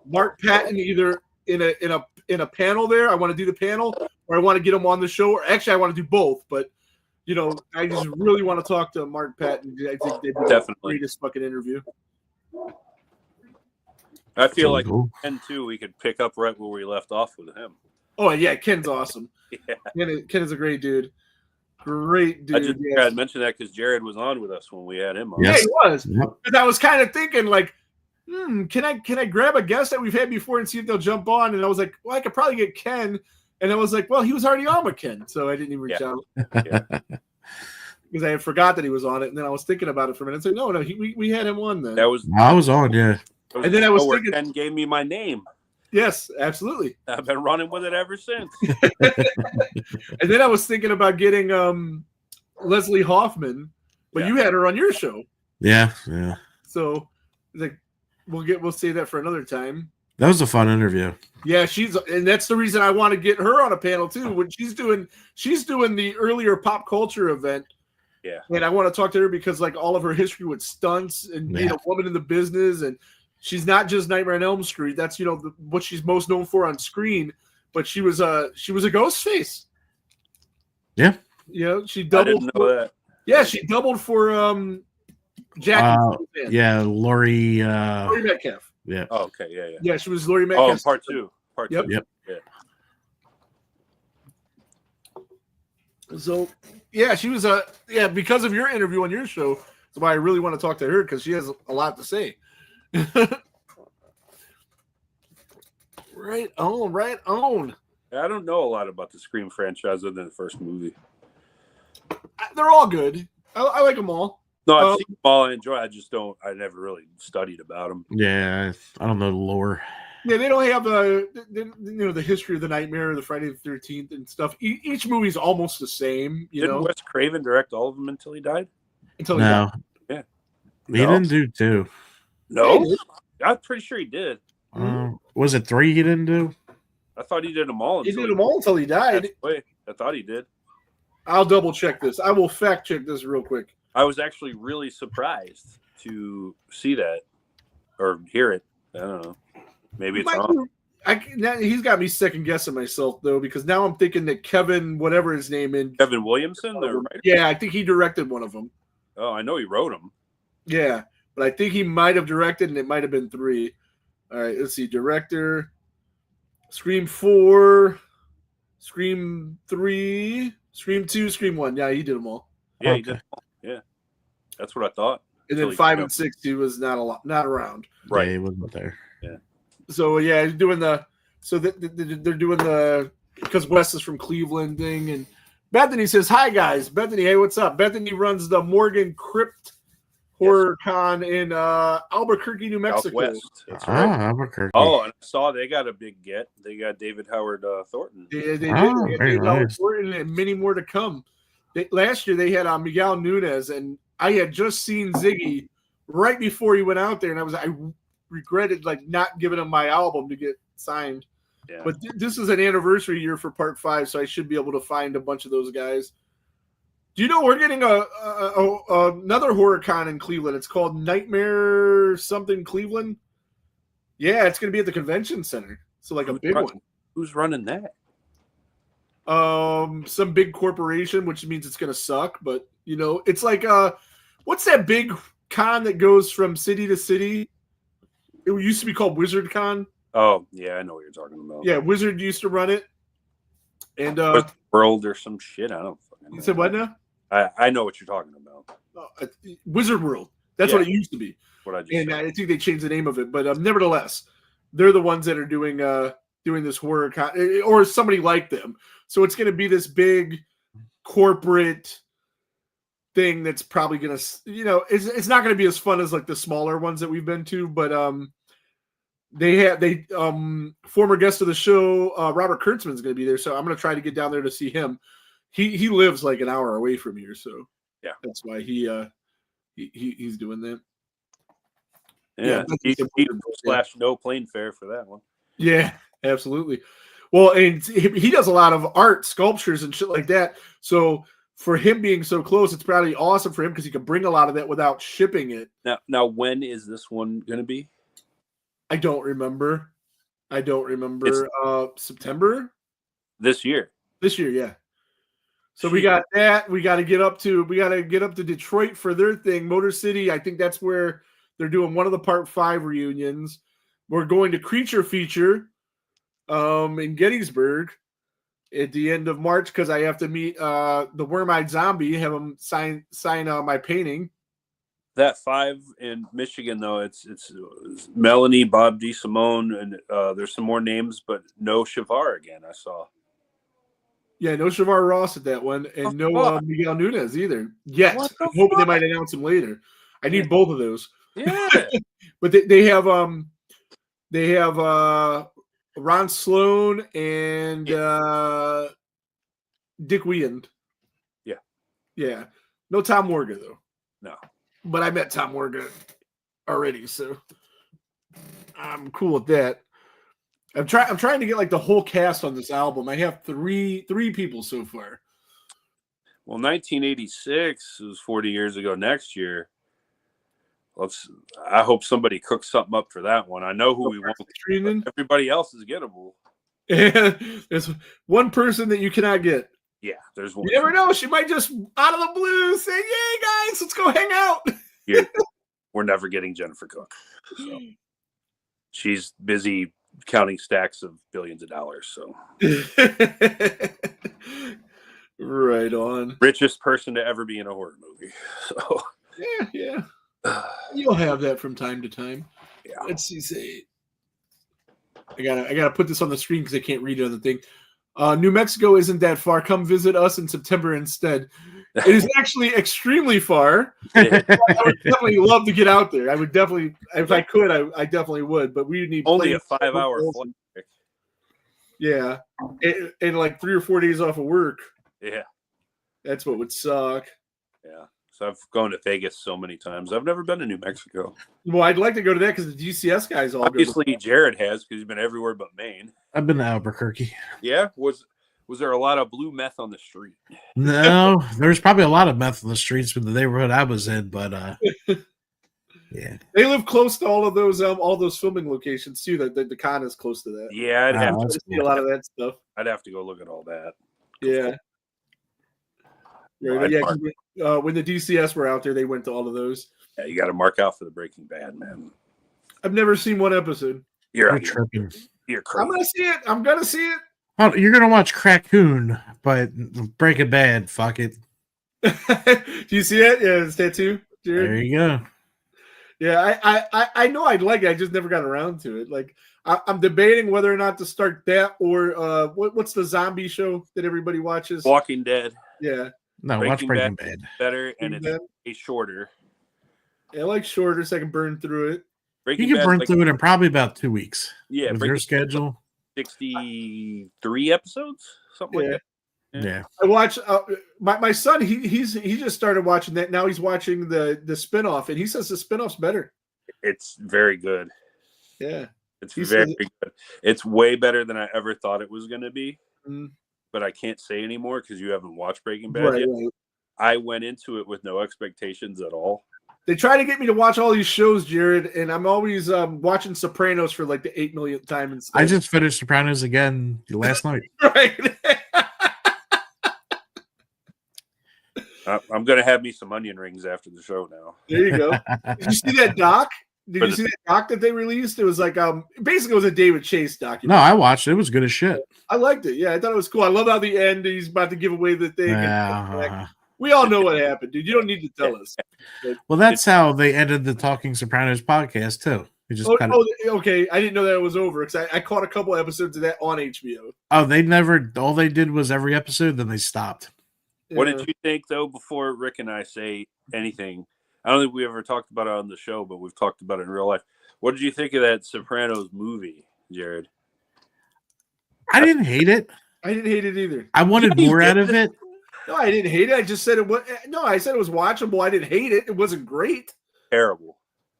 Mark Patton either in a panel there. I want to do the panel, or I want to get him on the show. Or actually, I want to do both. But you know, I just really want to talk to Mark Patton. I think they'd be the greatest fucking interview. I feel like Ken too. We could pick up right where we left off with him. Oh yeah, Ken's awesome. Yeah. Ken is a great dude. Great dude. I just had mentioned that because Jarad was on with us when we had him on. Yeah, he was. Because I was kind of thinking like, can I grab a guest that we've had before and see if they'll jump on? And I was like, well, I could probably get Ken. And I was like, well, he was already on with Ken, so I didn't even reach out. Because I had forgot that he was on it, and then I was thinking about it for a minute. So no, we had him on then. I was on, yeah. And then I was thinking, Ken gave me my name. Yes, absolutely. I've been running with it ever since. And then I was thinking about getting Leslie Hoffman, but you had her on your show. Yeah. So like we'll save that for another time. That was a fun interview. Yeah, and that's the reason I want to get her on a panel too. When she's doing the earlier pop culture event. Yeah. And I want to talk to her because like all of her history with stunts and being a woman in the business, and she's not just Nightmare on Elm Street. That's what she's most known for on screen. But she was a ghost face. Yeah. She doubled. I didn't know that. Yeah, she doubled for Jackie. Lori Metcalf. Yeah. Oh, okay. Yeah. Yeah, she was Lori Metcalf. Oh, part two. Yep. Yeah. So, yeah, she was because of your interview on your show. That's why I really want to talk to her because she has a lot to say. Right on. I don't know a lot about the Scream franchise other than the first movie. They're all good. I like them all. No, I've seen them all. I enjoy. I never really studied about them. Yeah, I don't know the lore. Yeah, they don't have the history of the Nightmare, the Friday the 13th, and stuff. Each movie's almost the same. Didn't Wes Craven direct all of them until he died? Until he died. Yeah, he didn't do 2. No, I'm pretty sure he did. Was it 3 he didn't do? I thought he did them all. He did them all until he died. Wait, I thought he did. I'll double check this. I will fact check this real quick. I was actually really surprised to see that or hear it. I don't know. Maybe it's wrong. He's got me second guessing myself though, because now I'm thinking that Kevin, whatever his name is, Kevin Williamson, the writer? Yeah, I think he directed one of them. Oh, I know he wrote them. Yeah, but I think he might have directed, and it might have been 3. All right, let's see. Director, Scream 4, Scream 3, Scream 2, Scream 1. Yeah, he did them all. Yeah, he did them all. Yeah, that's what I thought. And then 5 and 6, he was not around. Right, yeah, he wasn't there. Yeah. So yeah, he's doing they're doing the because Wes is from Cleveland thing, and Bethany says, "Hi guys, Bethany. Hey, what's up?" Bethany runs the Morgan Crypt Horror Con in Albuquerque, New Mexico. Southwest. That's right. Albuquerque. Oh, and I saw they got a big get. They got David Howard Thornton. They did. Very nice. Thornton and many more to come. Last year they had Miguel Nunez, and I had just seen Ziggy right before he went out there, and I regretted not giving him my album to get signed. Yeah. But this is an anniversary year for Part 5, so I should be able to find a bunch of those guys. Do you know we're getting another horror con in Cleveland? It's called Nightmare something Cleveland. Yeah, it's going to be at the convention center. So a big one. Who's running that? Some big corporation, which means it's going to suck. But it's like what's that big con that goes from city to city? It used to be called Wizard Con. Oh yeah, I know what you're talking about. Yeah, Wizard used to run it. And World or some shit. I don't fucking know. You said what now? I know what you're talking about. Wizard World. That's what it used to be. What I just and said. I think they changed the name of it, but nevertheless, they're the ones that are doing this horror con, or somebody like them. So it's going to be this big corporate thing that's probably going to, it's not going to be as fun as the smaller ones that we've been to, but they former guest of the show, Robert Kurtzman's going to be there, so I'm going to try to get down there to see him. He lives an hour away from here, so yeah, that's why he's doing that. Yeah, he / no plane fare for that one. Yeah, absolutely. Well, and he does a lot of art, sculptures, and shit like that. So for him being so close, it's probably awesome for him because he can bring a lot of that without shipping it. Now, when is this one going to be? I don't remember. September this year. This year, yeah. So we got that. We got to get up to Detroit for their thing, Motor City. I think that's where they're doing one of the Part 5 reunions. We're going to Creature Feature in Gettysburg at the end of March because I have to meet the Worm-Eyed Zombie, have him sign my painting. That 5 in Michigan, though, it's Melanie, Bob DeSimone, and there's some more names, but no Shavar again, I saw. Yeah, no Shavar Ross at that one, and no Miguel Nunez either. Yet. I'm hoping they might announce him later. I need both of those. Yeah. But they have Ron Sloan and Dick Wieand. Yeah. Yeah. No Tom Morga though. No. But I met Tom Morga already, so I'm cool with that. I'm trying to get the whole cast on this album. I have three people so far. Well, 1986 was 40 years ago next year. I hope somebody cooks something up for that one. I know who we want. Everybody else is gettable. There's one person that you cannot get. Yeah, there's one. You never know. She might just out of the blue say, "Yay, guys, let's go hang out." We're never getting Jennifer Cook. So. She's busy counting stacks of billions of dollars. So, right on. Richest person to ever be in a horror movie. So, yeah. You'll have that from time to time. Yeah. Let's see. Say, I gotta put this on the screen because I can't read it on the thing. New Mexico isn't that far. Come visit us in September instead. It is actually extremely far. I would definitely love to get out there. I would definitely, if I could, I definitely would. But we need only a 5-hour flight. Yeah, and like 3 or 4 days off of work. Yeah, that's what would suck. Yeah, so I've gone to Vegas so many times. I've never been to New Mexico. Well, I'd like to go to that because the GCS guys all obviously Jarad has because he's been everywhere but Maine. I've been to Albuquerque. Yeah, was there a lot of blue meth on the street? No, there's probably a lot of meth on the streets with the neighborhood I was in, but yeah, they live close to all those filming locations too. The con is close to that. Yeah, I'd have to see a lot of that stuff. I'd have to go look at all that. Yeah. When the DCS were out there, they went to all of those. Yeah, you got to mark out for the Breaking Bad, man. I've never seen one episode. You're tripping. You're crazy. I'm gonna see it. Oh, you're gonna watch Crackoon, but Breaking Bad, fuck it. Do you see it? Yeah, it's that too. There you go. Yeah, I know I'd like it. I just never got around to it. Like I'm debating whether or not to start that or what's the zombie show that everybody watches? Walking Dead. Yeah. No, watch Breaking Bad. Better and it's shorter. Yeah, I like shorter so I can burn through it. You can burn through it in probably about 2 weeks. Yeah, with your schedule. 63 episodes, something like that. Yeah. I watch my son. He just started watching that. Now he's watching the spinoff, and he says the spinoff's better. It's very good. Yeah, it's very good. It's way better than I ever thought it was going to be. Mm. But I can't say anymore because you haven't watched Breaking Bad yet. Right. I went into it with no expectations at all. They try to get me to watch all these shows, Jarad, and I'm always watching Sopranos for like the 8 millionth time. Instead. I just finished Sopranos again last night. Right. I'm going to have me some onion rings after the show now. There you go. Did you see that doc? Did you see that doc that they released? It was like basically it was a David Chase documentary. No, I watched it. It was good as shit. I liked it. Yeah, I thought it was cool. I love how the end he's about to give away the thing. We all know what happened, dude. You don't need to tell us. Well, that's how they ended the Talking Sopranos podcast too. Okay. I didn't know that it was over because I caught a couple episodes of that on HBO. Oh, they never. All they did was every episode, then they stopped. What did you think, though, before Rick and I say anything? I don't think we ever talked about it on the show, but we've talked about it in real life. What did you think of that Sopranos movie, Jarad? I didn't hate it. I didn't hate it either. I wanted more out of it. No, I didn't hate it. I just said it was. No, I said it was watchable. I didn't hate it. It wasn't great. Terrible.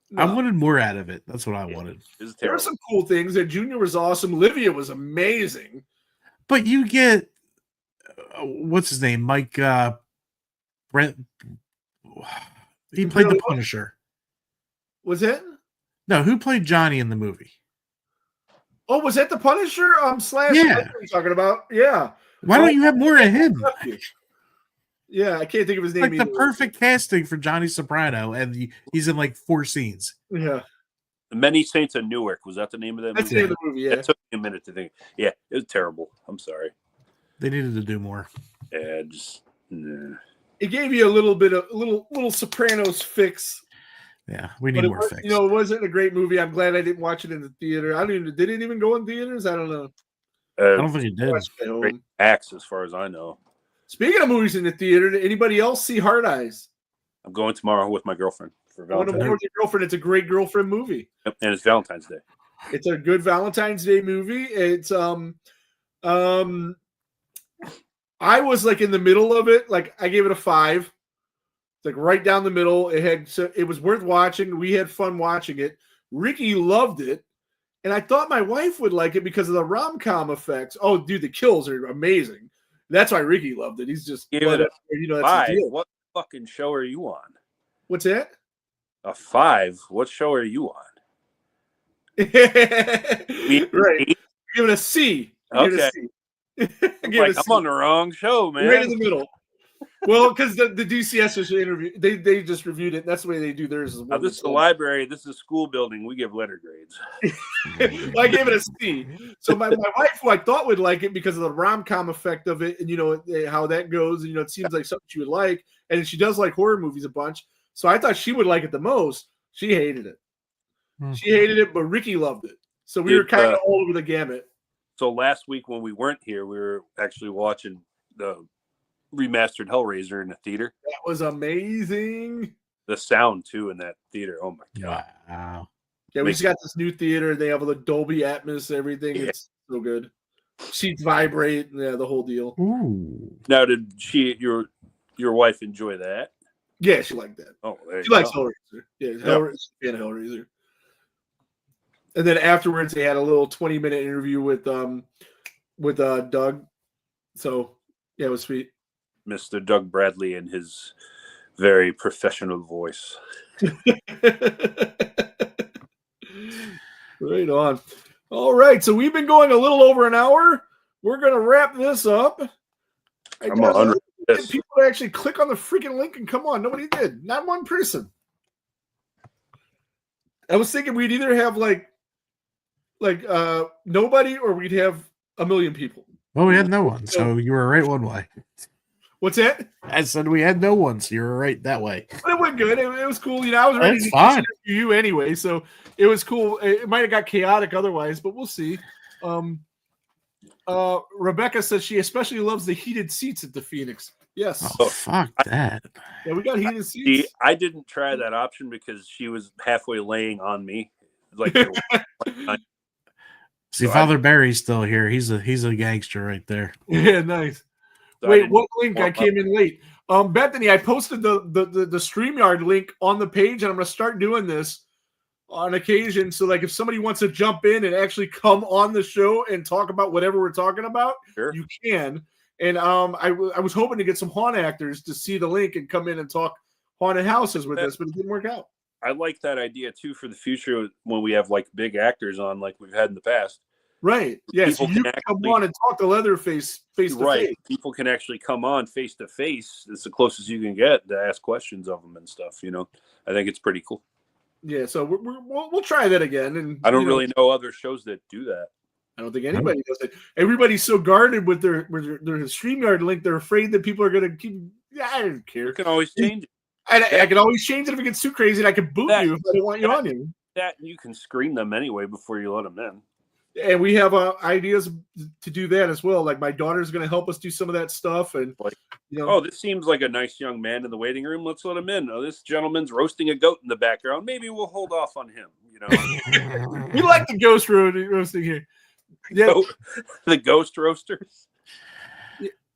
No. I wanted more out of it. That's what I wanted. There were some cool things. That Junior was awesome. Livia was amazing. But you get what's his name, Mike Brent. He played the Punisher. Was it? No, who played Johnny in the movie? Oh, was that the Punisher? Slash. Yeah. What are you talking about? Yeah. Why don't you have more of him? Yeah, I can't think of his name. Like the perfect casting for Johnny Soprano, and he's in like 4 scenes. Yeah. Many Saints of Newark. Was that the name of that movie? That's the name of the movie, yeah. It took me a minute to think. Yeah, it was terrible. I'm sorry. They needed to do more. Yeah, just it gave you a little bit of little Sopranos fix. Yeah, we need more fix. You know, it wasn't a great movie. I'm glad I didn't watch it in the theater. Did it even go in theaters? I don't know. I don't think it did. Great Axe, as far as I know. Speaking of movies in the theater, did anybody else see Hard Eyes? I'm going tomorrow with my girlfriend for Valentine's Day. With your girlfriend. It's a great girlfriend movie. Yep, and it's Valentine's Day. It's a good Valentine's Day movie. It's I was like in the middle of it. Like I gave it a 5. It's like right down the middle. It was worth watching. We had fun watching it. Ricky loved it. And I thought my wife would like it because of the rom-com effects. Oh, dude, the kills are amazing. That's why Ricky loved it. He's just that's the deal. What fucking show are you on? What's that? A 5. What show are you on? Right. Give it a C. Okay. I'm on the wrong show, man. Right in the middle. Well, because the DCS just interviewed, they just reviewed it. That's the way they do theirs. Now, this is the library. This is a school building. We give letter grades. Well, I gave it a C. So my wife, who I thought would like it because of the rom-com effect of it, and how that goes, and it seems like something she would like, and she does like horror movies a bunch. So I thought she would like it the most. She hated it. She hated it, but Ricky loved it. So we were kind of all over the gamut. So last week when we weren't here, we were actually watching the remastered Hellraiser in the theater. That was amazing. The sound too in that theater. Oh my god! Wow. Yeah, we just got this new theater. They have the Dolby Atmos, everything. Yeah. It's so good. Seats vibrate. Yeah, the whole deal. Ooh. Now, did your wife enjoy that? Yeah, she liked that. Oh, there She you likes go. Hellraiser. Yeah, Hellraiser. Fan of Hellraiser. And then afterwards, they had a little 20-minute interview with Doug. So yeah, it was sweet. Mr. Doug Bradley and his very professional voice. Right on. All right, so we've been going a little over an hour. We're gonna wrap this up. I'm 100. Get people to actually click on the freaking link and come on. Nobody did. Not one person. I was thinking we'd either have like nobody or we'd have a million people. Well, we had no one, so you were right one way. What's that? I said we had no one, so you were right that way. But it went good. It was cool. You know, I was ready That's to fine. you anyway, so it was cool. It might have got chaotic otherwise, but we'll see. Rebecca says she especially loves the heated seats at the Phoenix. Yes. Oh, fuck that. Yeah, we got heated seats. See, I didn't try that option because she was halfway laying on me. Like, See, So Father Barry's still here. He's a gangster right there. Yeah, nice. so Wait, what link? I came in late. Bethany, I posted the StreamYard link on the page, and I'm gonna start doing this on occasion. So, like, if somebody wants to jump in and actually come on the show and talk about whatever we're talking about, Sure. you can. And I was hoping to get some haunt actors to see the link and come in and talk haunted houses with us, but it didn't work out. I like that idea too for the future when we have like big actors on, like we've had in the past. Right. Yeah. So People you can can come actually- on and talk to Leatherface face to Right. face. People can actually come on face to face. It's the closest you can get to ask questions of them and stuff. You know, I think it's pretty cool. Yeah. So we'll try that again. And I don't really know other shows that do that. I don't think anybody does it. Everybody's so guarded with their StreamYard link. They're afraid that people are going to keep. Yeah, I don't care. You can always change it. I can always change it if it gets too crazy, and I can boot you if I don't want you on here. That you can screen them anyway before you let them in. And we have ideas to do that as well. Like my daughter's going to help us do some of that stuff, and Like, you know, oh, this seems like a nice young man in the waiting room. Let's let him in. Oh, this gentleman's roasting a goat in the background. Maybe we'll hold off on him. You know, we like the ghost roasting here. Yeah, the ghost roasters.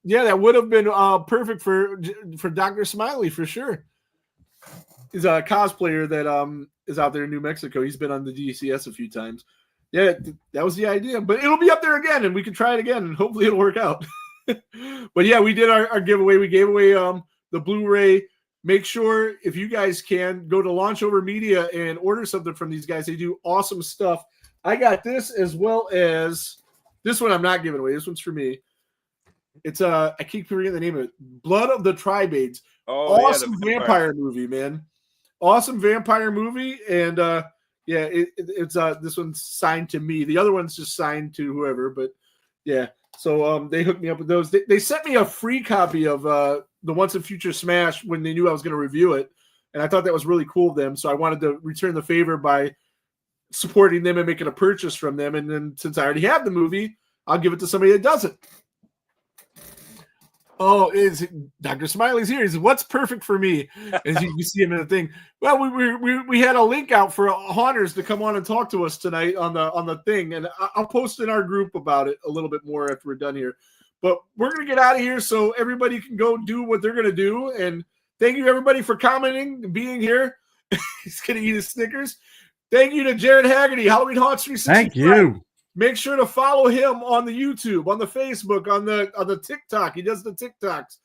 yeah, that would have been perfect for Dr. Smiley for sure. He's a cosplayer that is out there in New Mexico. He's been on the DCS a few times. Yeah, that was the idea. But it'll be up there again, and we can try it again, and hopefully it'll work out. But yeah, we did our giveaway. We gave away the Blu-ray. Make sure, if you guys can, go to Launch Over Media and order something from these guys. They do awesome stuff. I got this as well as this one I'm not giving away. This one's for me. It's I keep forgetting the name of it. Blood of the Tribades. Oh, Awesome vampire movie, man. Awesome vampire movie. And yeah, it's this one's signed to me. The other one's just signed to whoever, but yeah. So they hooked me up with those. They sent me a free copy of the Once and Future Smash when they knew I was going to review it. And I thought that was really cool of them. So I wanted to return the favor by supporting them and making a purchase from them. And then since I already have the movie, I'll give it to somebody that does it. Oh, is Dr. Smiley's here? He says, "What's perfect for me?" As you see him in the thing. Well, we had a link out for haunters to come on and talk to us tonight on the thing, and I'll post in our group about it a little bit more after we're done here. But we're gonna get out of here so everybody can go do what they're gonna do. And thank you everybody for commenting and being here. He's gonna eat his Snickers. Thank you to Jarad Haggerty, Halloween Haunts 365. Thank you. Make sure to follow him on the YouTube, on the Facebook, on the TikTok. He does the TikToks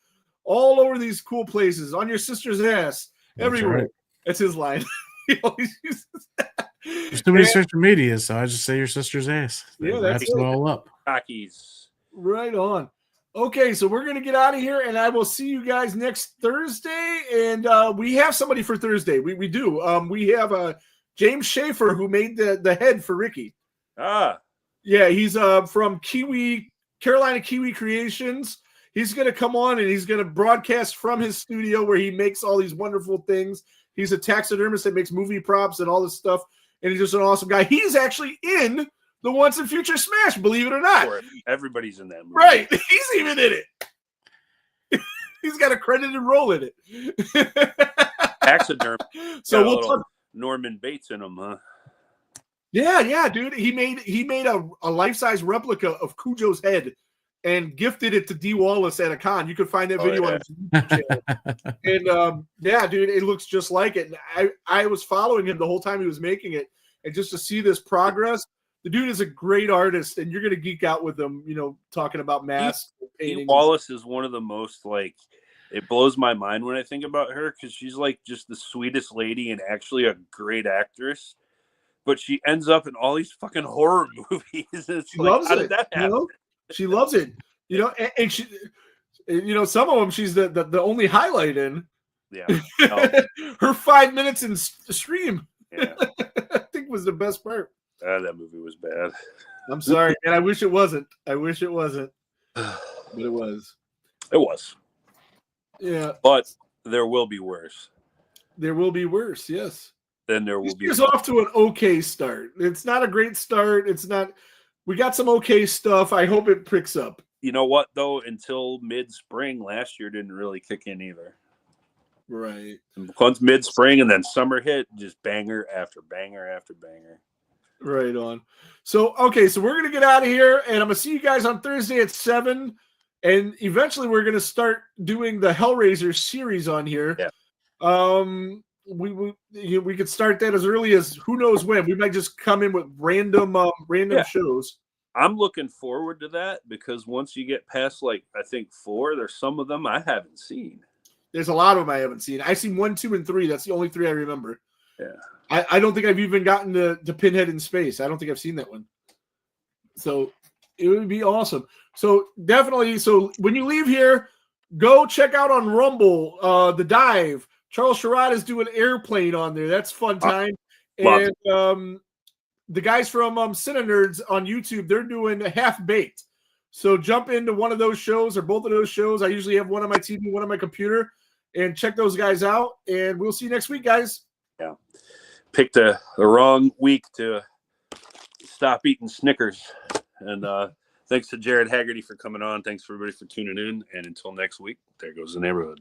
all over these cool places. On your sister's ass, everywhere. right. That's his line. He always uses that. There's too many social media, so I just say your sister's ass. Yeah, That that's wraps it all up. Cockies. Right on. Okay, so we're gonna get out of here, and I will see you guys next Thursday. And we have somebody for Thursday. We do. We have James Schaefer, who made the head for Ricky. Ah, Yeah, he's from Carolina Kiwi Creations. He's going to come on and he's going to broadcast from his studio where he makes all these wonderful things. He's a taxidermist that makes movie props and all this stuff, and he's just an awesome guy. He's actually in the Once and Future Smash, believe it or not. everybody's in that movie. Right. He's even in it. He's got a credited role in it. Taxidermy. So Got a we'll little talk. Norman Bates in him, huh? Yeah, dude. He made a life-size replica of Cujo's head and gifted it to D. Wallace at a con. You could find that video on his YouTube channel. And yeah, dude, it looks just like it. And I was following him the whole time he was making it, and just to see this progress, the dude is a great artist, and you're gonna geek out with him. You know, talking about masks, paintings. Wallace is one of the most like. It blows my mind when I think about her because she's like just the sweetest lady and actually a great actress. But she ends up in all these fucking horror movies. It's She like, loves how it. did that happen? You know? She loves it. You know, and she, you know, some of them she's the only highlight in. Yeah. Her 5 minutes in stream. Yeah. I think was the best part. That movie was bad. I'm sorry, and I wish it wasn't. But it was. It was. Yeah. But there will be worse. There will be worse, yes. Then there will be. It's off to an okay start. It's not a great start. It's not. We got some okay stuff. I hope it picks up. You know what, though? Until mid-spring last year didn't really kick in either. Right. Once mid-spring and then summer hit, just banger after banger after banger. Right on. So, okay, so we're going to get out of here, and I'm going to see you guys on Thursday at 7, and eventually we're going to start doing the Hellraiser series on here. Yeah. We could start that as early as who knows when. We might just come in with random shows. I'm looking forward to that because once you get past, like, I think 4, there's some of them I haven't seen. There's a lot of them I haven't seen. I've seen 1, 2, and 3. That's the only 3 I remember. Yeah. I don't think I've even gotten to Pinhead in Space. I don't think I've seen that one. So it would be awesome. So definitely, so when you leave here, go check out on Rumble, The Dive. Charles Jarad is doing Airplane on there. That's fun time. And the guys from Cine Nerds on YouTube, they're doing Half Baked. So jump into one of those shows or both of those shows. I usually have one on my TV, one on my computer, and check those guys out. And we'll see you next week, guys. Yeah. Picked the wrong week to stop eating Snickers. And thanks to Jared Haggerty for coming on. Thanks, everybody, for tuning in. And until next week, there goes the neighborhood.